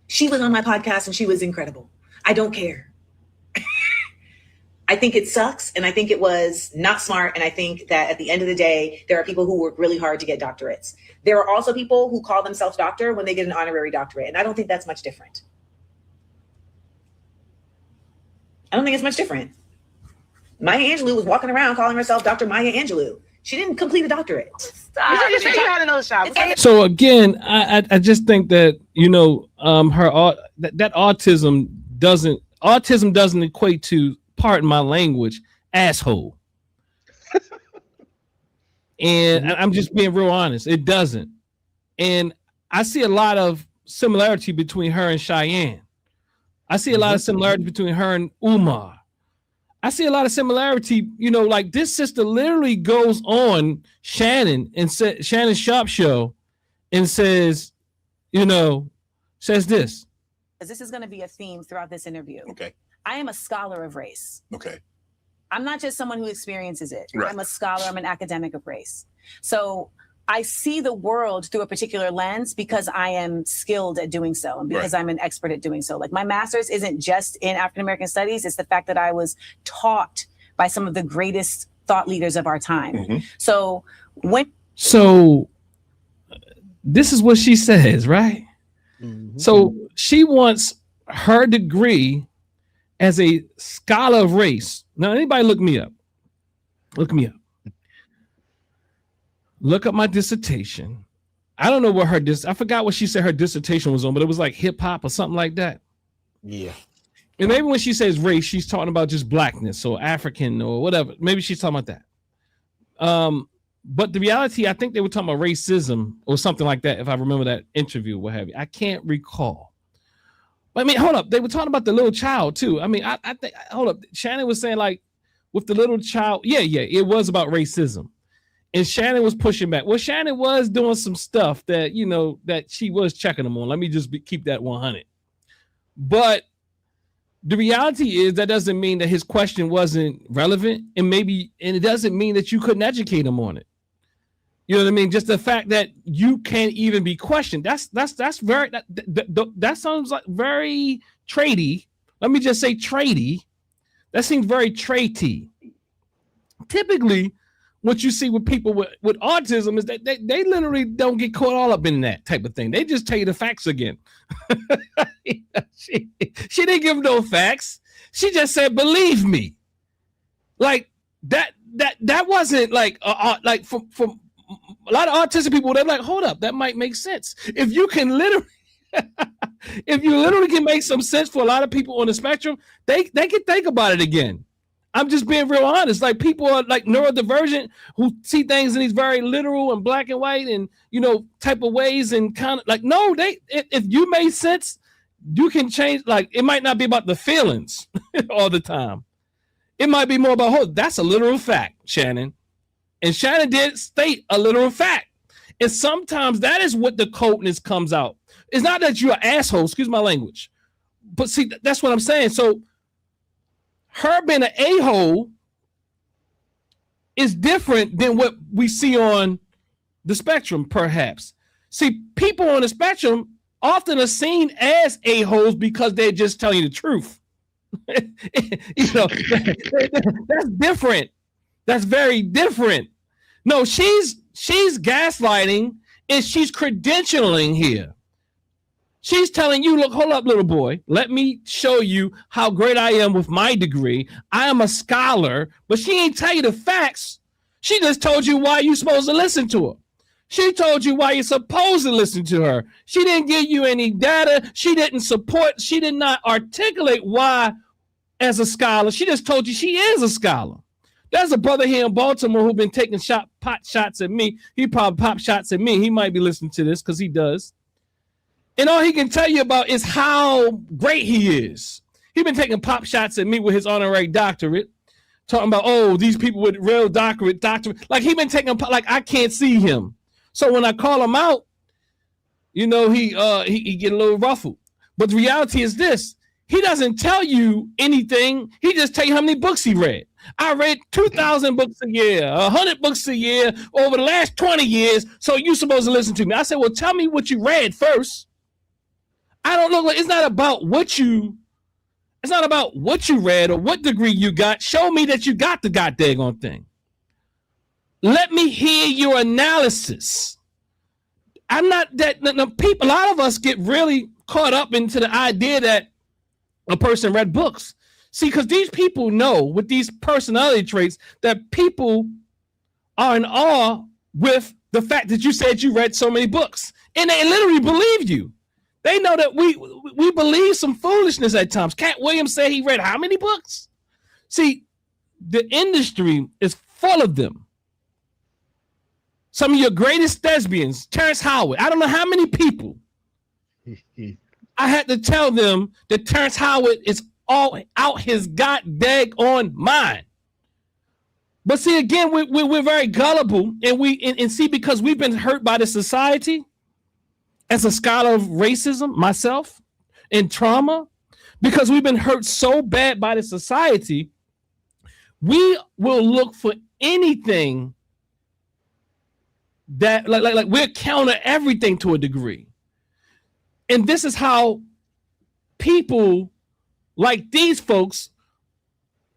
She was on my podcast and she was incredible. I don't care. I think it sucks, and I think it was not smart, and I think that at the end of the day, there are people who work really hard to get doctorates. There are also people who call themselves doctor when they get an honorary doctorate, and I don't think that's much different. I don't think it's much different. Maya Angelou was walking around calling herself Dr. Maya Angelou. She didn't complete a doctorate. Stop. You're saying you had another shot. So again, I just think that, you know, that autism doesn't equate to, pardon my language, asshole. And I'm just being real honest. It doesn't. And I see a lot of similarity between her and Cheyenne. I see a lot of similarity between her and Umar. I see a lot of similarity, you know, like this sister literally goes on Shannon Sharp show and says, you know, says this. This is going to be a theme throughout this interview. Okay. I am a scholar of race. Okay. I'm not just someone who experiences it. Right. I'm a scholar. I'm an academic of race. So I see the world through a particular lens because I am skilled at doing so and because I'm an expert at doing so. Like my master's isn't just in African American studies. It's the fact that I was taught by some of the greatest thought leaders of our time. So this is what she says, right? So she wants her degree as a scholar of race. Now, anybody look me up. Look me up. Look up my dissertation. I don't know what I forgot what she said her dissertation was on, but it was like hip hop or something like that. Yeah. And maybe when she says race, she's talking about just blackness or African or whatever. Maybe she's talking about that. But the reality, I think they were talking about racism or something like that. If I remember that interview, what have you, I can't recall. But I mean, hold up. They were talking about the little child too. I mean, I think, hold up. Shannon was saying like with the little child. Yeah. It was about racism. And Shannon was pushing back. Well, Shannon was doing some stuff that, that she was checking them on. Let me just keep that 100. But the reality is that doesn't mean that his question wasn't relevant. And it doesn't mean that you couldn't educate him on it. You know what I mean? Just the fact that you can't even be questioned. That's very, that sounds like very tradey. Let me just say tradey. That seems very tradey. Typically, what you see with people with autism is that they literally don't get caught all up in that type of thing. They just tell you the facts again. she didn't give no facts. She just said, believe me. Like that wasn't like from a lot of autistic people, they're like, hold up, that might make sense. If you can literally can make some sense for a lot of people on the spectrum, they can think about it again. I'm just being real honest. Like people are like neurodivergent who see things in these very literal and black and white and type of ways and kind of like no, if you made sense, you can change. Like it might not be about the feelings all the time. It might be more about that's a literal fact, Shannon. And Shannon did state a literal fact. And sometimes that is what the coldness comes out. It's not that you're an asshole, excuse my language. But see, that's what I'm saying. So her being an a-hole is different than what we see on the spectrum, perhaps. See, people on the spectrum often are seen as a-holes because they're just telling you the truth. That's different. That's very different. No, she's gaslighting and she's credentialing here. She's telling you, look, hold up, little boy. Let me show you how great I am with my degree. I am a scholar, but she ain't tell you the facts. She just told you why you're supposed to listen to her. She told you why you're supposed to listen to her. She didn't give you any data. She did not articulate why as a scholar. She just told you she is a scholar. There's a brother here in Baltimore who's been taking pot shots at me. He probably pop shots at me. He might be listening to this because he does. And all he can tell you about is how great he is. He's been taking pop shots at me with his honorary doctorate, talking about, these people with real doctorate. Like he been taking, like I can't see him. So when I call him out, he get a little ruffled. But the reality is this. He doesn't tell you anything. He just tell you how many books he read. I read 2,000 books a year, 100 books a year over the last 20 years. So you're supposed to listen to me. I said, well, tell me what you read first. I don't look like it's not about what you read or what degree you got. Show me that you got the goddamn thing. Let me hear your analysis. I'm not that people, a lot of us get really caught up into the idea that a person read books. See, because these people know with these personality traits that people are in awe with the fact that you said you read so many books. And they literally believe you. They know that we believe some foolishness at times. Cat Williams said he read how many books? See, the industry is full of them. Some of your greatest thespians, Terrence Howard. I don't know how many people I had to tell them that Terrence Howard is all out his goddamn mind. But see, again, we're very gullible, and see, because we've been hurt by the society. As a scholar of racism, myself, and trauma, because we've been hurt so bad by the society, we will look for anything that like we're counter everything to a degree. And this is how people like these folks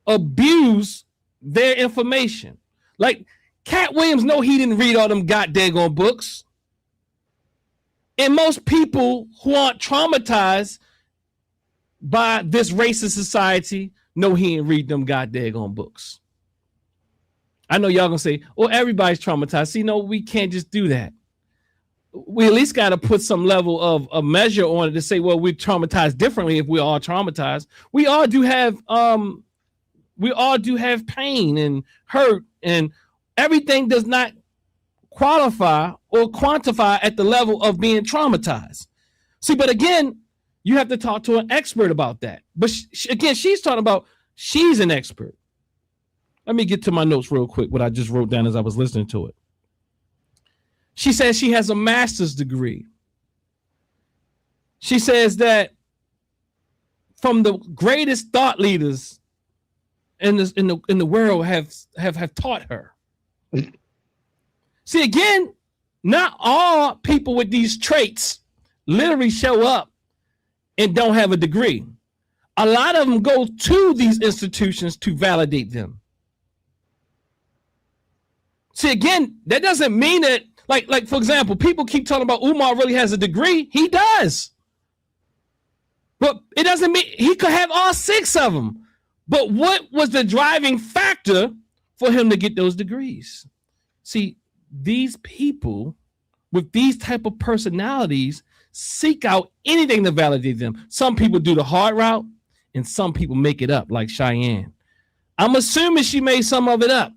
abuse their information. Like Cat Williams know he didn't read all them goddamn books. And most people who aren't traumatized by this racist society know he didn't read them goddamn books. I know y'all gonna say, well, everybody's traumatized. See, no, we can't just do that. We at least got to put some level of a measure on it to say, well, we're traumatized differently if we're all traumatized. We all do have pain and hurt, and everything does not qualify or quantify at the level of being traumatized. See, but again, you have to talk to an expert about that. But again, she's talking about she's an expert. Let me get to my notes real quick, what I just wrote down as I was listening to it. She says she has a master's degree. She says that from the greatest thought leaders in the world have taught her. See, again, not all people with these traits literally show up and don't have a degree. A lot of them go to these institutions to validate them. See, again, that doesn't mean that, like for example, people keep talking about Umar really has a degree. He does. But it doesn't mean he could have all 6 of them. But what was the driving factor for him to get those degrees? See, these people with these type of personalities seek out anything to validate them. Some people do the hard route and some people make it up, like Cheyenne. I'm assuming she made some of it up.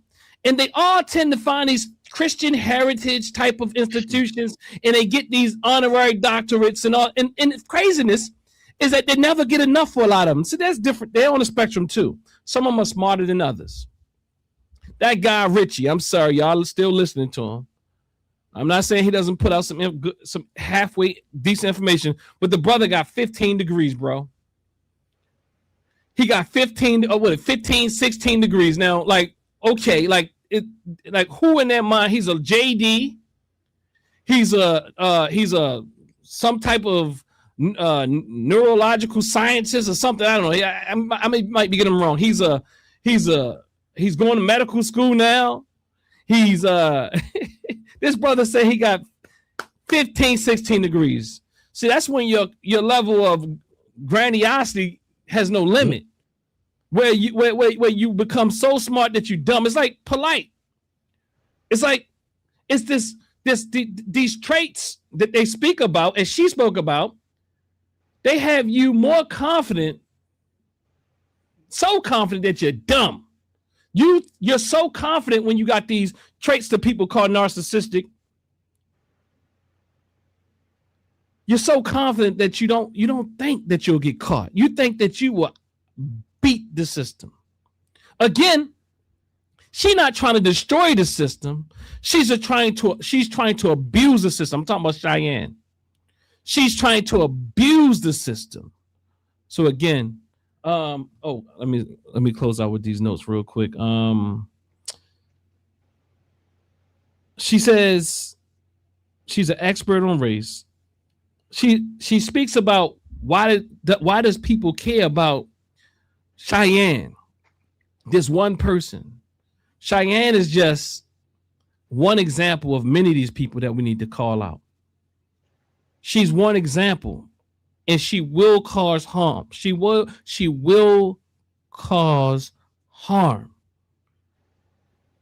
And they all tend to find these Christian heritage type of institutions, and they get these honorary doctorates and all. And craziness is that they never get enough for a lot of them. So that's different. They're on the spectrum too. Some of them are smarter than others. That guy Richie, I'm sorry, y'all are still listening to him. I'm not saying he doesn't put out some halfway decent information, but the brother got 15 degrees, bro. He got 15, 16 degrees. Now, like, okay, like who in their mind? He's a JD. He's a some type of neurological scientist or something. I don't know. I might be getting him wrong. He's going to medical school now. He's this brother said he got 15, 16 degrees. See, that's when your level of grandiosity has no limit. Where you become so smart that you dumb. It's like polite. It's like it's these traits that they speak about, and she spoke about. They have you more confident, so confident that you're dumb. You're so confident when you got these traits that people call narcissistic. You're so confident that you don't think that you'll get caught. You think that you will beat the system. Again, she's not trying to destroy the system. She's trying to abuse the system. I'm talking about Cheyenne. She's trying to abuse the system. So again, let me close out with these notes real quick. She says she's an expert on race. She speaks about why does people care about Cheyenne, this one person. Cheyenne is just one example of many of these people that we need to call out. She's one example, and she will cause harm. She will cause harm.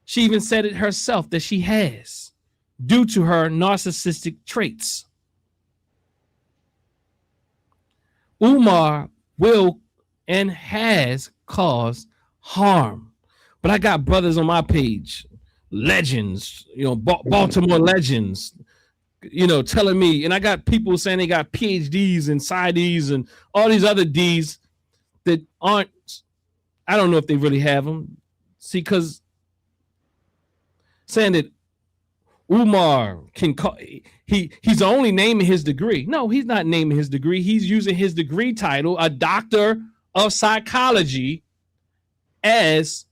She even said it herself that she has due to her narcissistic traits. Umar will and has caused harm. But I got brothers on my page, legends, Baltimore legends, telling me, and I got people saying they got PhDs and PsyDs and all these other Ds that aren't, I don't know if they really have them. See, because saying that Umar can call, he's only naming his degree. No, he's not naming his degree. He's using his degree title, a doctor of psychology, as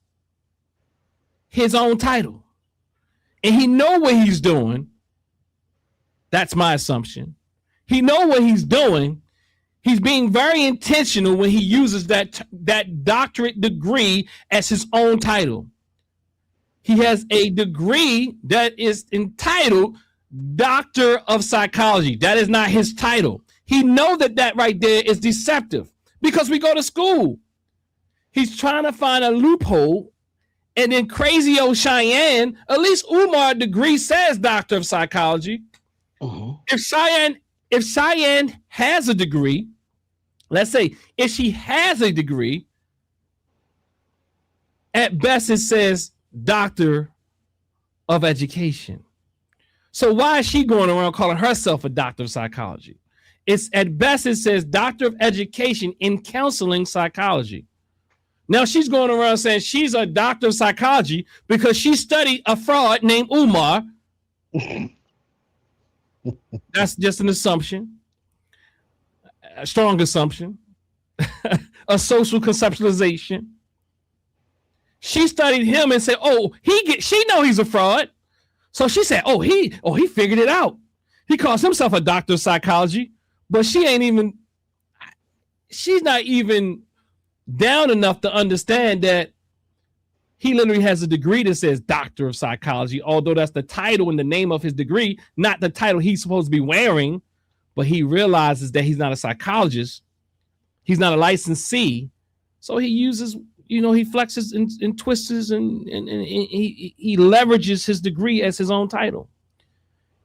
his own title. And he know what he's doing That's my assumption. He knows what he's doing. He's being very intentional when he uses that doctorate degree as his own title. He has a degree that is entitled Doctor of Psychology. That is not his title. He knows that right there is deceptive because we go to school. He's trying to find a loophole. And then crazy old Cheyenne, at least Umar's degree says Doctor of Psychology. If Cheyenne has a degree, let's say if she has a degree, at best it says Doctor of Education. So why is she going around calling herself a Doctor of Psychology? It's at best it says Doctor of Education in Counseling Psychology. Now she's going around saying she's a Doctor of Psychology because she studied a fraud named Umar. That's just an assumption, a strong assumption, a social conceptualization. She studied him and said, "Oh, she know he's a fraud." So she said, "Oh, he figured it out. He calls himself a Doctor of Psychology, but she's not even down enough to understand that he literally has a degree that says Doctor of Psychology, although that's the title and the name of his degree, not the title he's supposed to be wearing. But he realizes that he's not a psychologist. He's not a licensee. So he uses, he flexes and twists and he leverages his degree as his own title.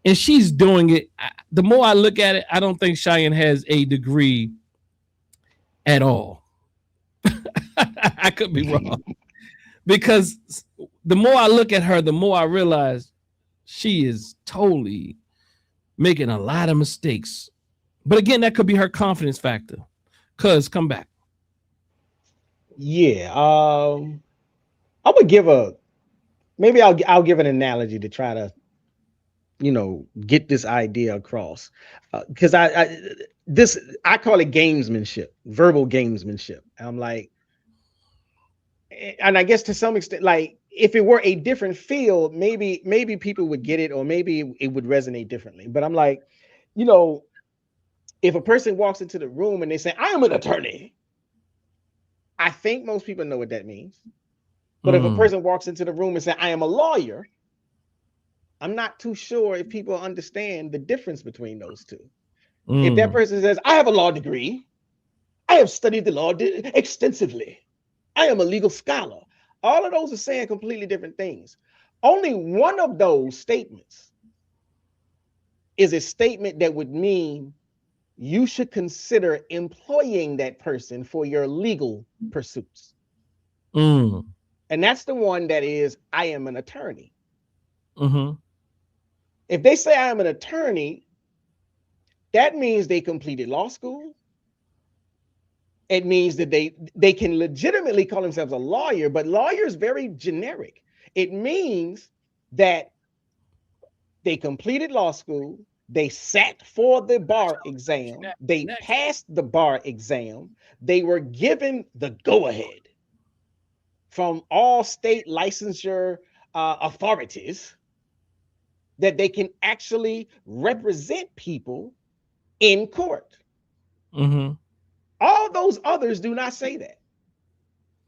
And she's doing it. The more I look at it, I don't think Cheyenne has a degree at all. I could be wrong. Because the more I look at her, the more I realize she is totally making a lot of mistakes. But again, that could be her confidence factor. Cuz come back. Yeah. I would give maybe I'll give an analogy to try to, get this idea across. Because I call it gamesmanship, verbal gamesmanship. I'm like, and I guess to some extent, like if it were a different field, maybe people would get it, or maybe it would resonate differently. But I'm like, if a person walks into the room and they say, "I am an attorney," I think most people know what that means. But if a person walks into the room and say, "I am a lawyer," I'm not too sure if people understand the difference between those two. If that person says, "I have a law degree, I have studied the law extensively, I am a legal scholar," all of those are saying completely different things. Only one of those statements is a statement that would mean you should consider employing that person for your legal pursuits. And that's the one that is, "I am an attorney." If they say "I am an attorney," that means they completed law school. It means that they can legitimately call themselves a lawyer, but lawyer is very generic. It means that they completed law school, they sat for the bar exam, they passed the bar exam, they were given the go-ahead from all state licensure authorities that they can actually represent people in court. All those others do not say that.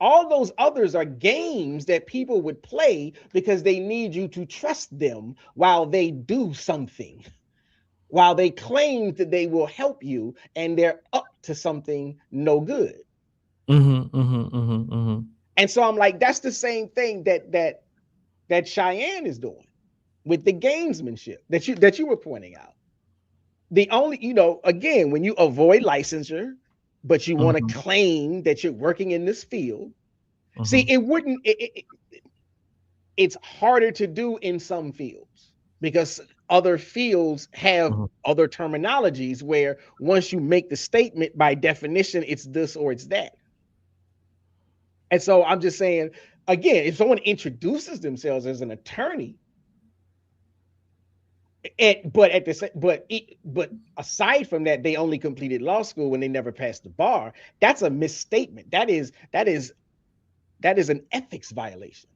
All those others are games that people would play because they need you to trust them while they do something, while they claim that they will help you and they're up to something no good. And so I'm like, that's the same thing that Cheyenne is doing with the gamesmanship that you were pointing out. The only, again, when you avoid licensure, but you want to claim that you're working in this field. See, it's harder to do in some fields because other fields have other terminologies where once you make the statement, by definition, it's this or it's that. And so I'm just saying, again, if someone introduces themselves as an attorney, but aside from that, they only completed law school when they never passed the bar. That's a misstatement. That is an ethics violation.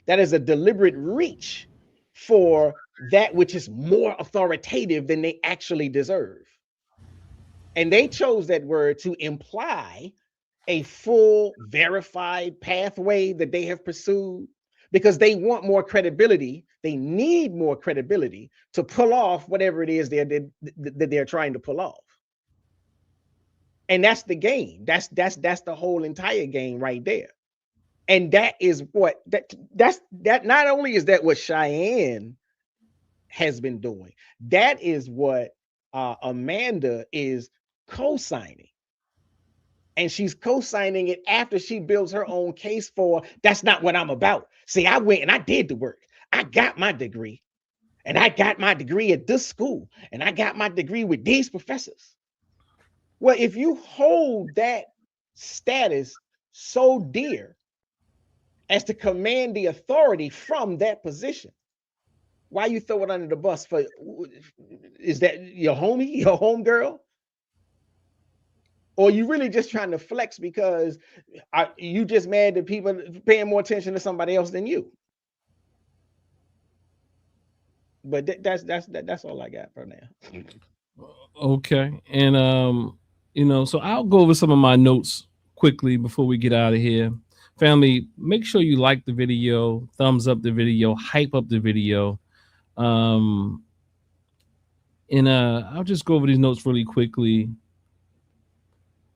That is a deliberate reach for that which is more authoritative than they actually deserve. And they chose that word to imply a full verified pathway that they have pursued because they want more credibility. They need more credibility to pull off whatever it is that they're trying to pull off. And that's the game. That's the whole entire game right there. And that is what that not only is that what Cheyenne has been doing, that is what Amanda is co-signing. And she's co-signing it after she builds her own case for, that's not what I'm about. See, I went and I did the work. I got my degree. And I got my degree at this school. And I got my degree with these professors. Well, if you hold that status so dear as to command the authority from that position, why you throw it under the bus for? Is that your homie, your homegirl? Or you really just trying to flex because you just mad that people paying more attention to somebody else than you? But that's all I got for now. Okay, and so I'll go over some of my notes quickly before we get out of here. Family, make sure you like the video, thumbs up the video, hype up the video. And I'll just go over these notes really quickly.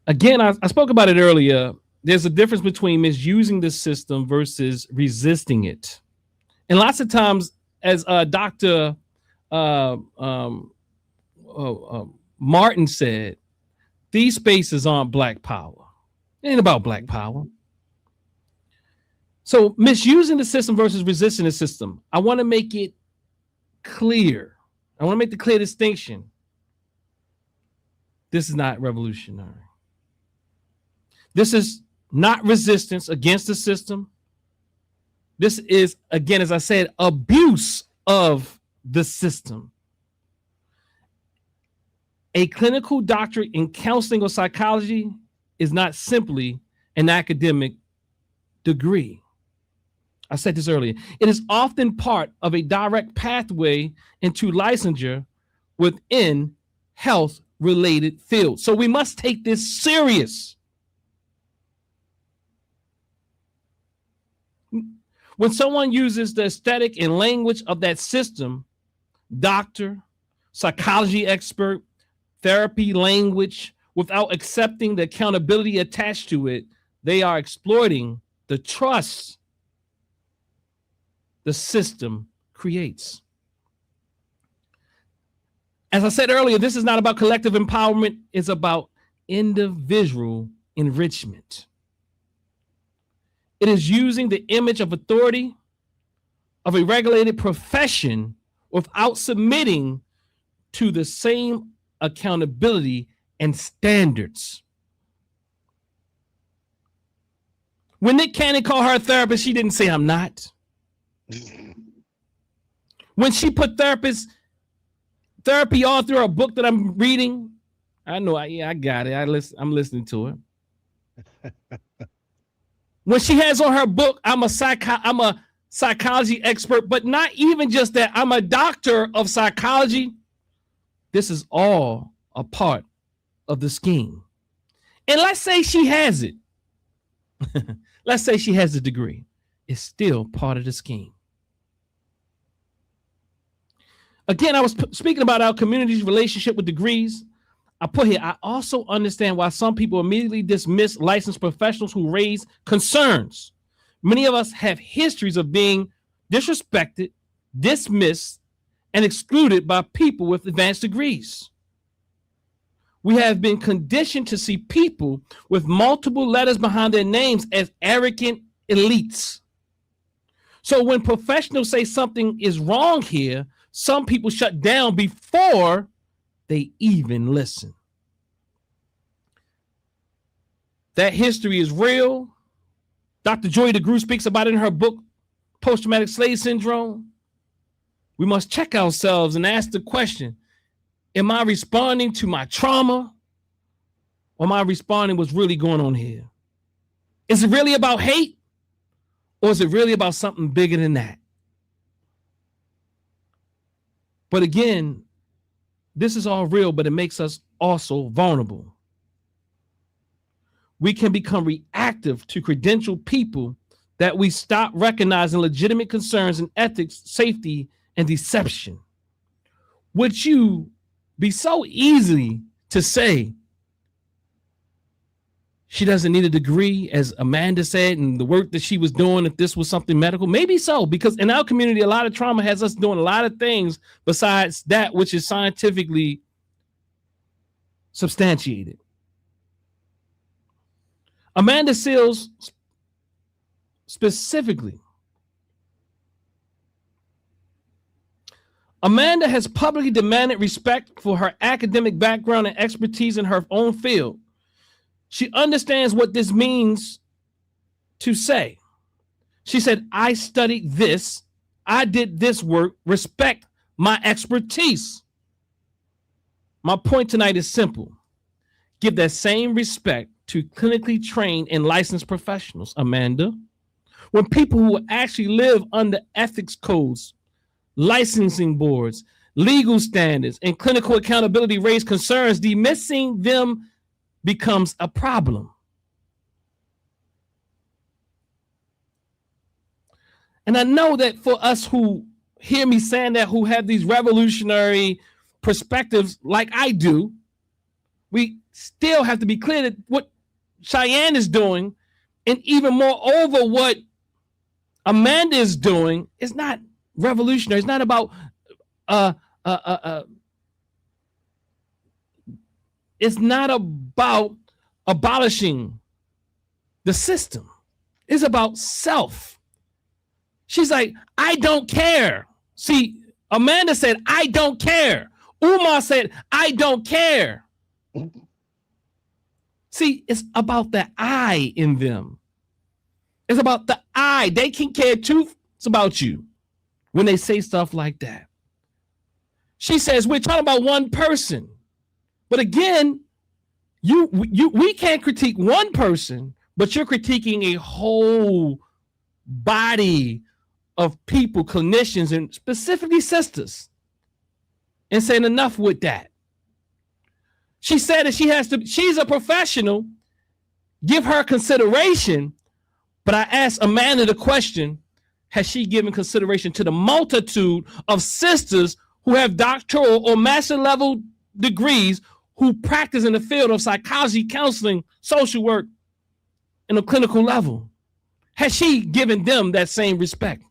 Again, I spoke about it earlier. There's a difference between misusing the system versus resisting it. And lots of times, as Dr. Martin said, these spaces aren't Black power. It ain't about Black power. So misusing the system versus resisting the system. I want to make it clear. I want to make the clear distinction. This is not revolutionary. This is not resistance against the system. This is, again, as I said, abuse of the system. A clinical doctorate in counseling or psychology is not simply an academic degree. I said this earlier. It is often part of a direct pathway into licensure within health-related fields. So we must take this serious. When someone uses the aesthetic and language of that system, doctor, psychology expert, therapy language, without accepting the accountability attached to it, they are exploiting the trust the system creates. As I said earlier, this is not about collective empowerment. It's about individual enrichment. It is using the image of authority of a regulated profession without submitting to the same accountability and standards. When Nick Cannon called her a therapist, she didn't say, I'm not. When she put therapy all through a book that I'm reading, I know, I got it. I'm listening to it. When she has on her book, I'm a psychology expert, but not even just that, I'm a doctor of psychology. This is all a part of the scheme. And let's say she has it. Let's say she has a degree. It's still part of the scheme. Again, I was speaking about our community's relationship with degrees. I put here, I also understand why some people immediately dismiss licensed professionals who raise concerns. Many of us have histories of being disrespected, dismissed, and excluded by people with advanced degrees. We have been conditioned to see people with multiple letters behind their names as arrogant elites. So when professionals say something is wrong here, some people shut down before they even listen. That history is real. Dr. Joy DeGruy speaks about it in her book, Post-Traumatic Slave Syndrome. We must check ourselves and ask the question, am I responding to my trauma? Or am I responding to what's really going on here? Is it really about hate? Or is it really about something bigger than that? But again, this is all real, but it makes us also vulnerable. We can become reactive to credentialed people that we stop recognizing legitimate concerns in ethics, safety, and deception. Would you be so easy to say she doesn't need a degree, as Amanda said, and the work that she was doing, if this was something medical? Maybe so, because in our community, a lot of trauma has us doing a lot of things besides that which is scientifically substantiated. Amanda Seals specifically. Amanda has publicly demanded respect for her academic background and expertise in her own field. She understands what this means to say. She said, I studied this. I did this work. Respect my expertise. My point tonight is simple. Give that same respect to clinically trained and licensed professionals, Amanda. When people who actually live under ethics codes, licensing boards, legal standards, and clinical accountability raise concerns, dismissing them becomes a problem. And I know that for us who hear me saying that, who have these revolutionary perspectives like I do, we still have to be clear that what Cheyenne is doing, and even moreover what Amanda is doing, is not revolutionary. It's not about it's not about abolishing the system. It's about self. She's like, I don't care. See, Amanda said, I don't care. Umar said, I don't care. See, it's about the I in them. It's about the I. They can care too. It's about you when they say stuff like that. She says, we're talking about one person. But again, we can't critique one person, but you're critiquing a whole body of people, clinicians, and specifically sisters, and saying enough with that. She said that she's a professional, give her consideration. But I asked Amanda the question, has she given consideration to the multitude of sisters who have doctoral or master level degrees who practice in the field of psychology, counseling, social work, and a clinical level? Has she given them that same respect?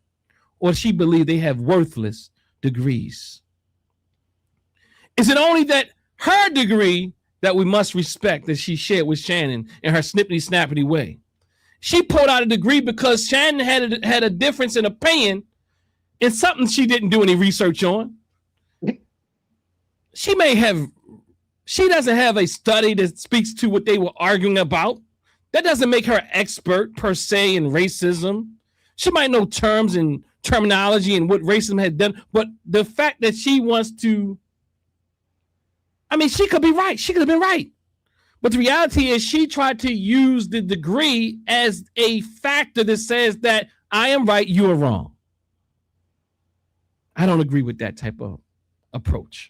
Or does she believe they have worthless degrees? Is it only that her degree that we must respect that she shared with Shannon in her snippety-snappity way? She pulled out a degree because Shannon had a difference in opinion in something she didn't do any research on. She doesn't have a study that speaks to what they were arguing about. That doesn't make her expert per se in racism. She might know terms and terminology and what racism had done, but the fact that she wants to, she could be right. She could have been right. But the reality is she tried to use the degree as a factor that says that I am right, you are wrong. I don't agree with that type of approach.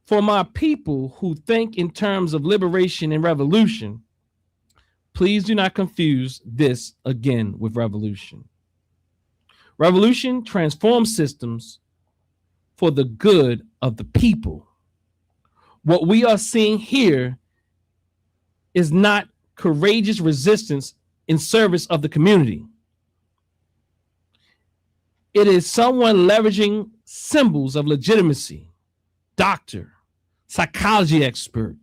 For my people who think in terms of liberation and revolution, please do not confuse this again with revolution. Revolution transforms systems for the good of the people. What we are seeing here is not courageous resistance in service of the community. It is someone leveraging symbols of legitimacy, doctor, psychology expert,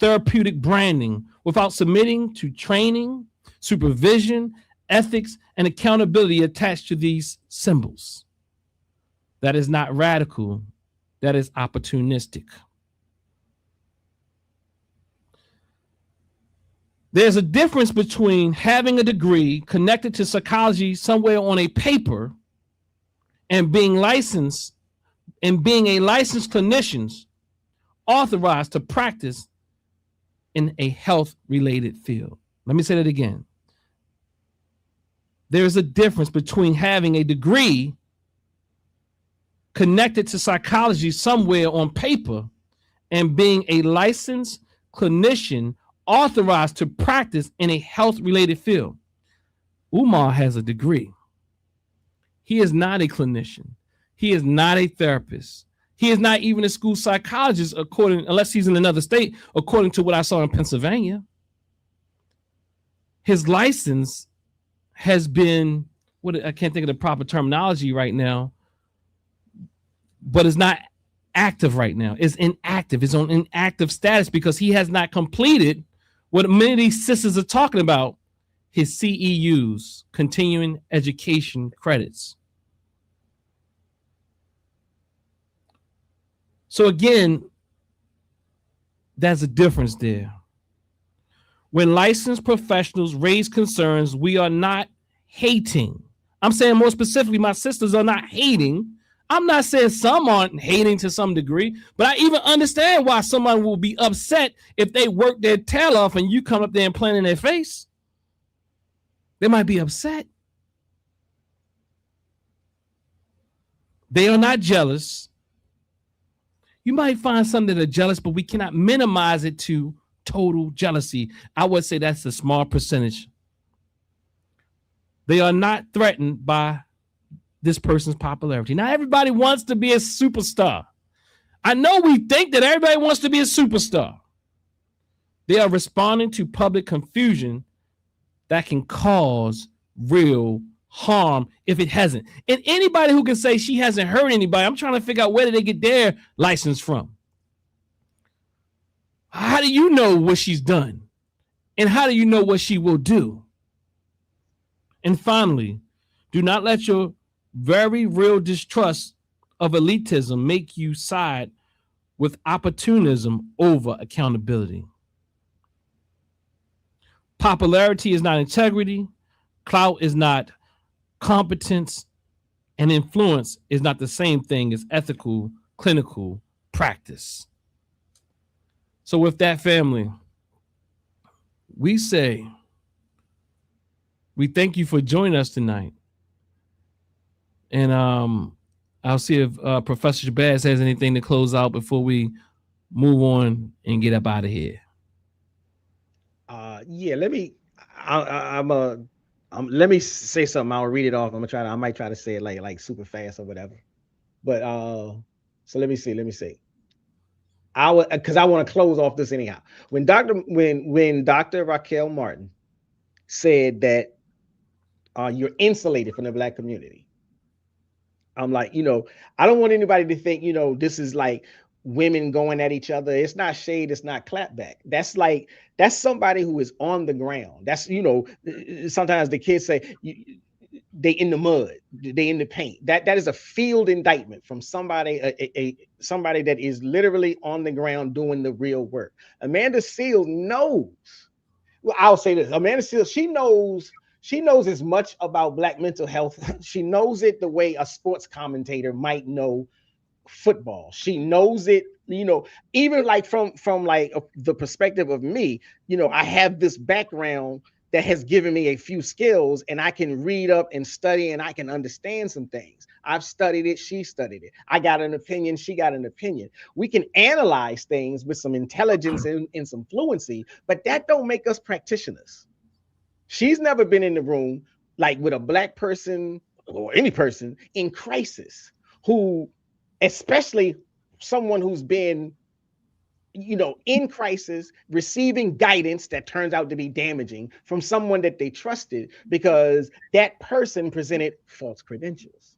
therapeutic branding, without submitting to training, supervision, ethics, and accountability attached to these symbols. That is not radical, that is opportunistic. There's a difference between having a degree connected to psychology somewhere on a paper and being licensed and being a licensed clinician authorized to practice in a health-related field. Let me say that again. There's a difference between having a degree connected to psychology somewhere on paper and being a licensed clinician authorized to practice in a health-related field. Umar has a degree. He is not a clinician. He is not a therapist. He is not even a school psychologist, unless he's in another state, according to what I saw in Pennsylvania. His license has been, I can't think of the proper terminology right now, but it's not active right now. It's inactive. It's on inactive status because he has not completed what many of these sisters are talking about, his CEUs, continuing education credits. So again, there's a difference there. When licensed professionals raise concerns, we are not hating. I'm saying more specifically, my sisters are not hating. I'm not saying some aren't hating to some degree, but I even understand why someone will be upset if they work their tail off and you come up there and plant in their face. They might be upset. They are not jealous. You might find some that are jealous, but we cannot minimize it to total jealousy. I would say that's a small percentage. They are not threatened by this person's popularity. Now, everybody wants to be a superstar. I know we think that everybody wants to be a superstar. They are responding to public confusion that can cause real harm if it hasn't. And anybody who can say she hasn't hurt anybody, I'm trying to figure out where did they get their license from? How do you know what she's done? And how do you know what she will do? And finally, do not let your very real distrust of elitism make you side with opportunism over accountability. Popularity is not integrity. Clout is not competence. And influence is not the same thing as ethical, clinical practice. So with that, family, we say we thank you for joining us tonight. And I'll see if Professor Shabazz has anything to close out before we move on and get up out of here. Yeah, let me let me say something. I'll read it off. I might try to say it like super fast or whatever. But so let me see. Because I want to close off this anyhow. When Dr. Raquel Martin said that you're insulated from the Black community, I'm like, I don't want anybody to think, this is like women going at each other. It's not shade. It's not clapback. That's somebody who is on the ground. That's, sometimes the kids say they in the mud, they in the paint. That is a field indictment from somebody, somebody that is literally on the ground doing the real work. Amanda Seales knows. Well, I'll say this. Amanda Seales, she knows as much about Black mental health. She knows it the way a sports commentator might know football. She knows it, even like from like the perspective of me, I have this background that has given me a few skills, and I can read up and study and I can understand some things. I've studied it. She studied it. I got an opinion. She got an opinion. We can analyze things with some intelligence and some fluency, but that don't make us practitioners. She's never been in the room like with a Black person or any person in crisis, who, especially someone who's been, in crisis, receiving guidance that turns out to be damaging from someone that they trusted because that person presented false credentials.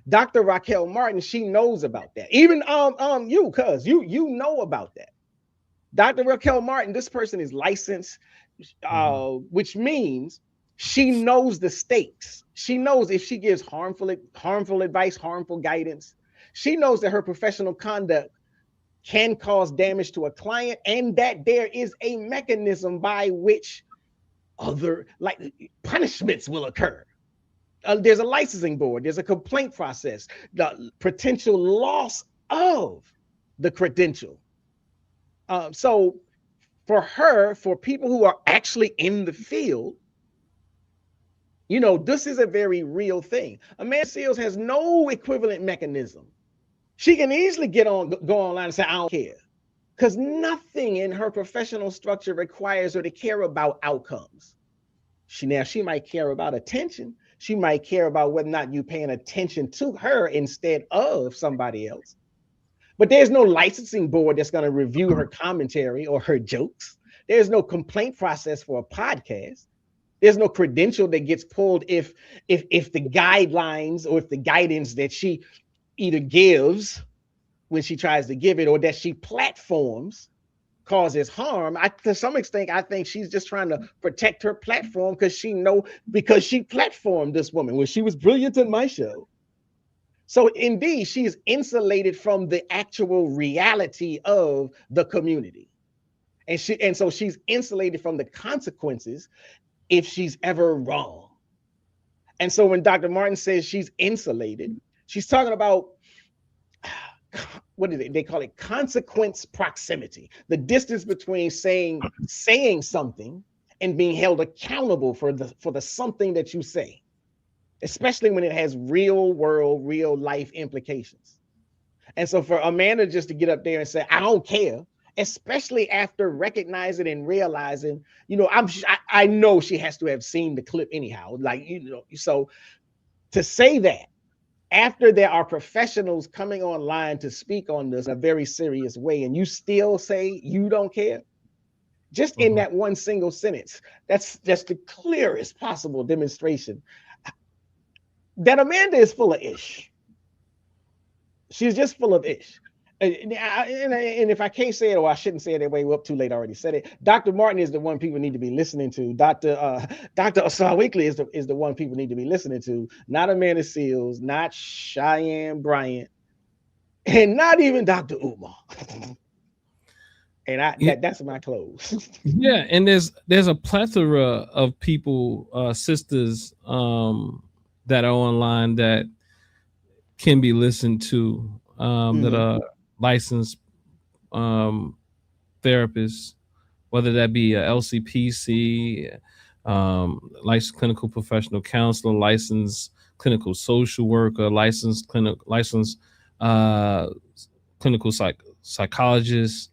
Dr. Raquel Martin, she knows about that. Even you know about that. Dr. Raquel Martin, this person is licensed, which means she knows the stakes. She knows if she gives harmful advice, harmful guidance, she knows that her professional conduct can cause damage to a client, and that there is a mechanism by which other punishments will occur. There's a licensing board, there's a complaint process, the potential loss of the credential. So for people who are actually in the field, this is a very real thing. Amanda Seales has no equivalent mechanism She can easily go online and say, I don't care. Because nothing in her professional structure requires her to care about outcomes. She might care about attention. She might care about whether or not you're paying attention to her instead of somebody else. But there's no licensing board that's going to review her commentary or her jokes. There's no complaint process for a podcast. There's no credential that gets pulled if the guidelines or if the guidance that she either gives when she tries to give it or that she platforms causes harm. To some extent, I think she's just trying to protect her platform because she platformed this woman when she was brilliant in my show. So indeed, she's insulated from the actual reality of the community. And so she's insulated from the consequences if she's ever wrong. And so when Dr. Martin says she's insulated, she's talking about, what is it? They call it consequence proximity. The distance between saying something and being held accountable for the something that you say, especially when it has real world, real life implications. And so for Amanda just to get up there and say, I don't care, especially after recognizing and realizing, I know she has to have seen the clip anyhow. So to say that after there are professionals coming online to speak on this in a very serious way, and you still say you don't care, just in that one single sentence, that's just the clearest possible demonstration that Amanda is full of ish. She's just full of ish. And if I can't say it, or I shouldn't say it that way, we're up too late. I already said it. Dr. Martin is the one people need to be listening to. Dr. Asar Weekly is the one people need to be listening to. Not Amanda Seals, not Cheyenne Bryant, and not even Dr. Umar. And that's my close. Yeah, and there's a plethora of people, sisters, that are online that can be listened to, that are licensed therapists, whether that be a LCPC, licensed clinical professional counselor, licensed clinical social worker, licensed clinical psychologist.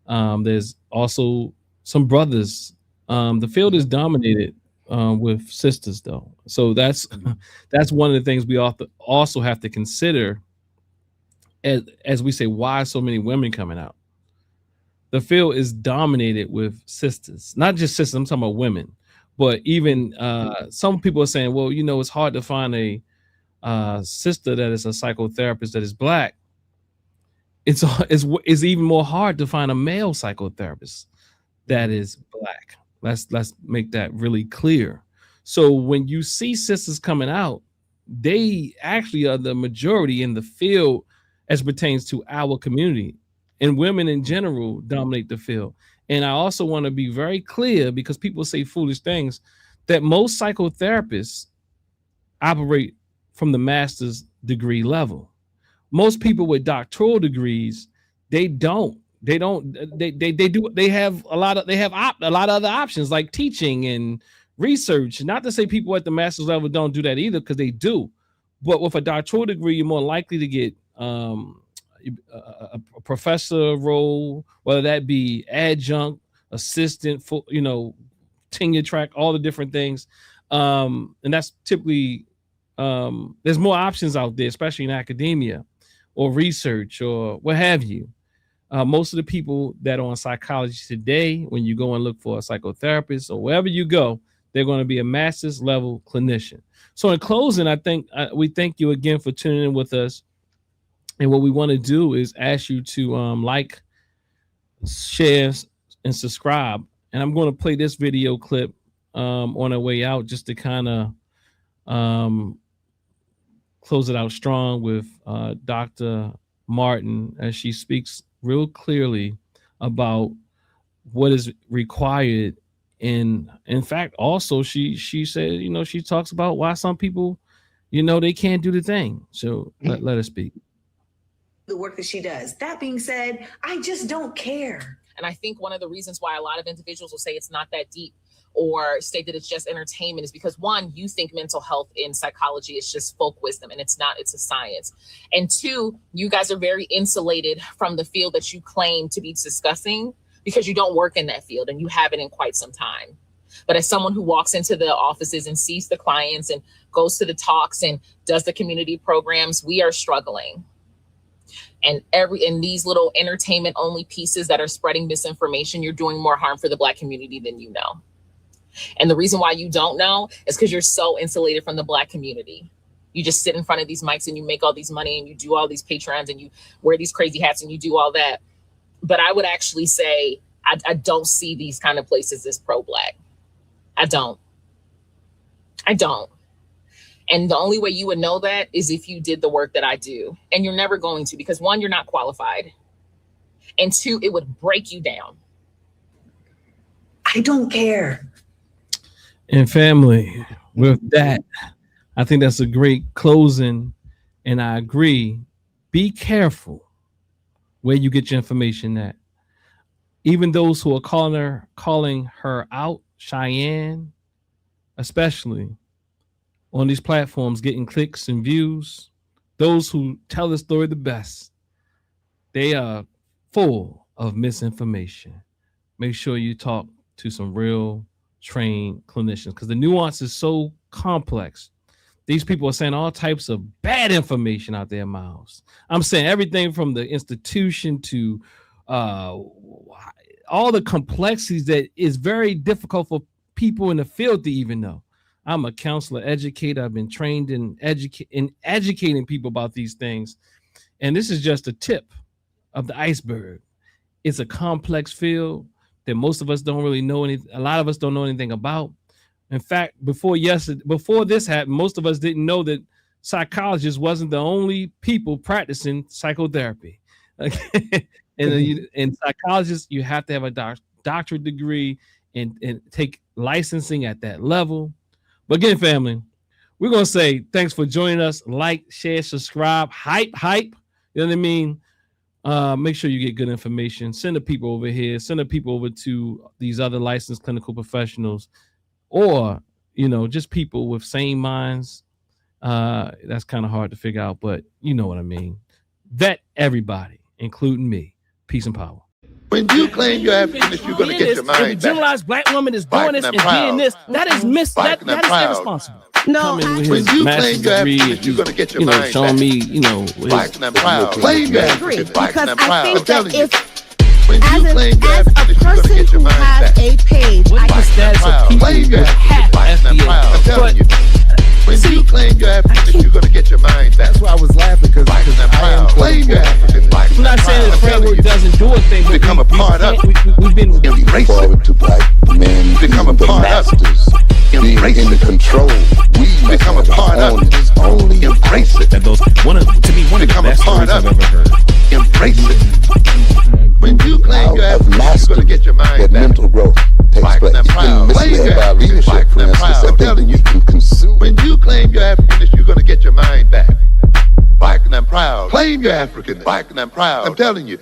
There's also some brothers. The field is dominated with sisters, though. So that's one of the things we also have to consider as we say, why so many women coming out? The field is dominated with sisters, not just sisters. I'm talking about women, but even some people are saying, well, it's hard to find a sister that is a psychotherapist that is Black. It's even more hard to find a male psychotherapist that is Black. Let's make that really clear. So when you see sisters coming out, they actually are the majority in the field as pertains to our community, and women in general dominate the field. And I also want to be very clear, because people say foolish things, that most psychotherapists operate from the master's degree level. Most people with doctoral degrees, they have a lot of other options like teaching and research. Not to say people at the master's level don't do that either, because they do. But with a doctoral degree, you're more likely to get a professor role, whether that be adjunct, assistant, tenure track, all the different things. And that's typically, there's more options out there, especially in academia or research or what have you. Most of the people that are on psychology today, when you go and look for a psychotherapist or wherever you go, they're going to be a master's level clinician. So in closing, I think we thank you again for tuning in with us. And what we want to do is ask you to like, share, and subscribe. And I'm going to play this video clip on our way out, just to kind of close it out strong with Dr. Martin, as she speaks real clearly about what is required. And in fact, also she said, she talks about why some people, they can't do the thing. So let us speak. The work that she does. That being said, I just don't care. And I think one of the reasons why a lot of individuals will say it's not that deep, or state that it's just entertainment is because, one, you think mental health in psychology is just folk wisdom, and it's not, it's a science. And two, you guys are very insulated from the field that you claim to be discussing because you don't work in that field and you haven't in quite some time. But as someone who walks into the offices and sees the clients and goes to the talks and does the community programs, we are struggling. And in these little entertainment only pieces that are spreading misinformation, you're doing more harm for the Black community than you know. And the reason why you don't know is because you're so insulated from the Black community. You just sit in front of these mics and you make all these money and you do all these Patreons and you wear these crazy hats and you do all that. But I would actually say I don't see these kind of places as pro-Black. I don't. And the only way you would know that is if you did the work that I do. And you're never going to, because one, you're not qualified. And two, it would break you down. I don't care. And family, with that, I think that's a great closing. And I agree. Be careful where you get your information at. Even those who are calling her out, Cheyenne, especially on these platforms, getting clicks and views, those who tell the story the best, they are full of misinformation. Make sure you talk to some real trained clinicians because the nuance is so complex. These people are saying all types of bad information out their mouths. I'm saying everything from the institution to all the complexities that is very difficult for people in the field to even know. I'm a counselor, educator. I've been trained in educating people about these things. And this is just a tip of the iceberg. It's a complex field that most of us don't really know anything. A lot of us don't know anything about. In fact, before this happened, most of us didn't know that psychologists wasn't the only people practicing psychotherapy. And psychologists, you have to have a doctorate degree and take licensing at that level. But again, family, we're going to say thanks for joining us. Like, share, subscribe, hype. You know what I mean? Make sure you get good information. Send the people over here. Send the people over to these other licensed clinical professionals or, just people with sane minds. That's kind of hard to figure out, but you know what I mean. Vet everybody, including me. Peace and power. When you claim you're African, you're going to get your mind back. If a generalized Black woman is doing this and doing this, that is that is irresponsible. No, when you claim you're African, you're going to get your mind back. Showing me, Black and proud. Claim you're African, black and proud. I think that if when you claim you're African, you're going to get your mind back. a page, what is the status of people who have FDA? When you claim you're African, you're going to get your mind back. That's why I was laughing because I am claim you're African. I'm not saying the framework doesn't do a thing, but become a part of it. We've been embrace forward to Black men become a part of it. Being in control. We become a part of it. Only embrace it. And those to me one of the best stories I've ever heard. Embrace it. When you claim you're African, you're going to get your mind back. Mental growth takes place. You can misled by leadership, for instance, that thinking you can consume. When you claim you're African, you're going to get your mind back. Black and I'm proud. Claim you're African. Black and I'm proud. I'm telling you,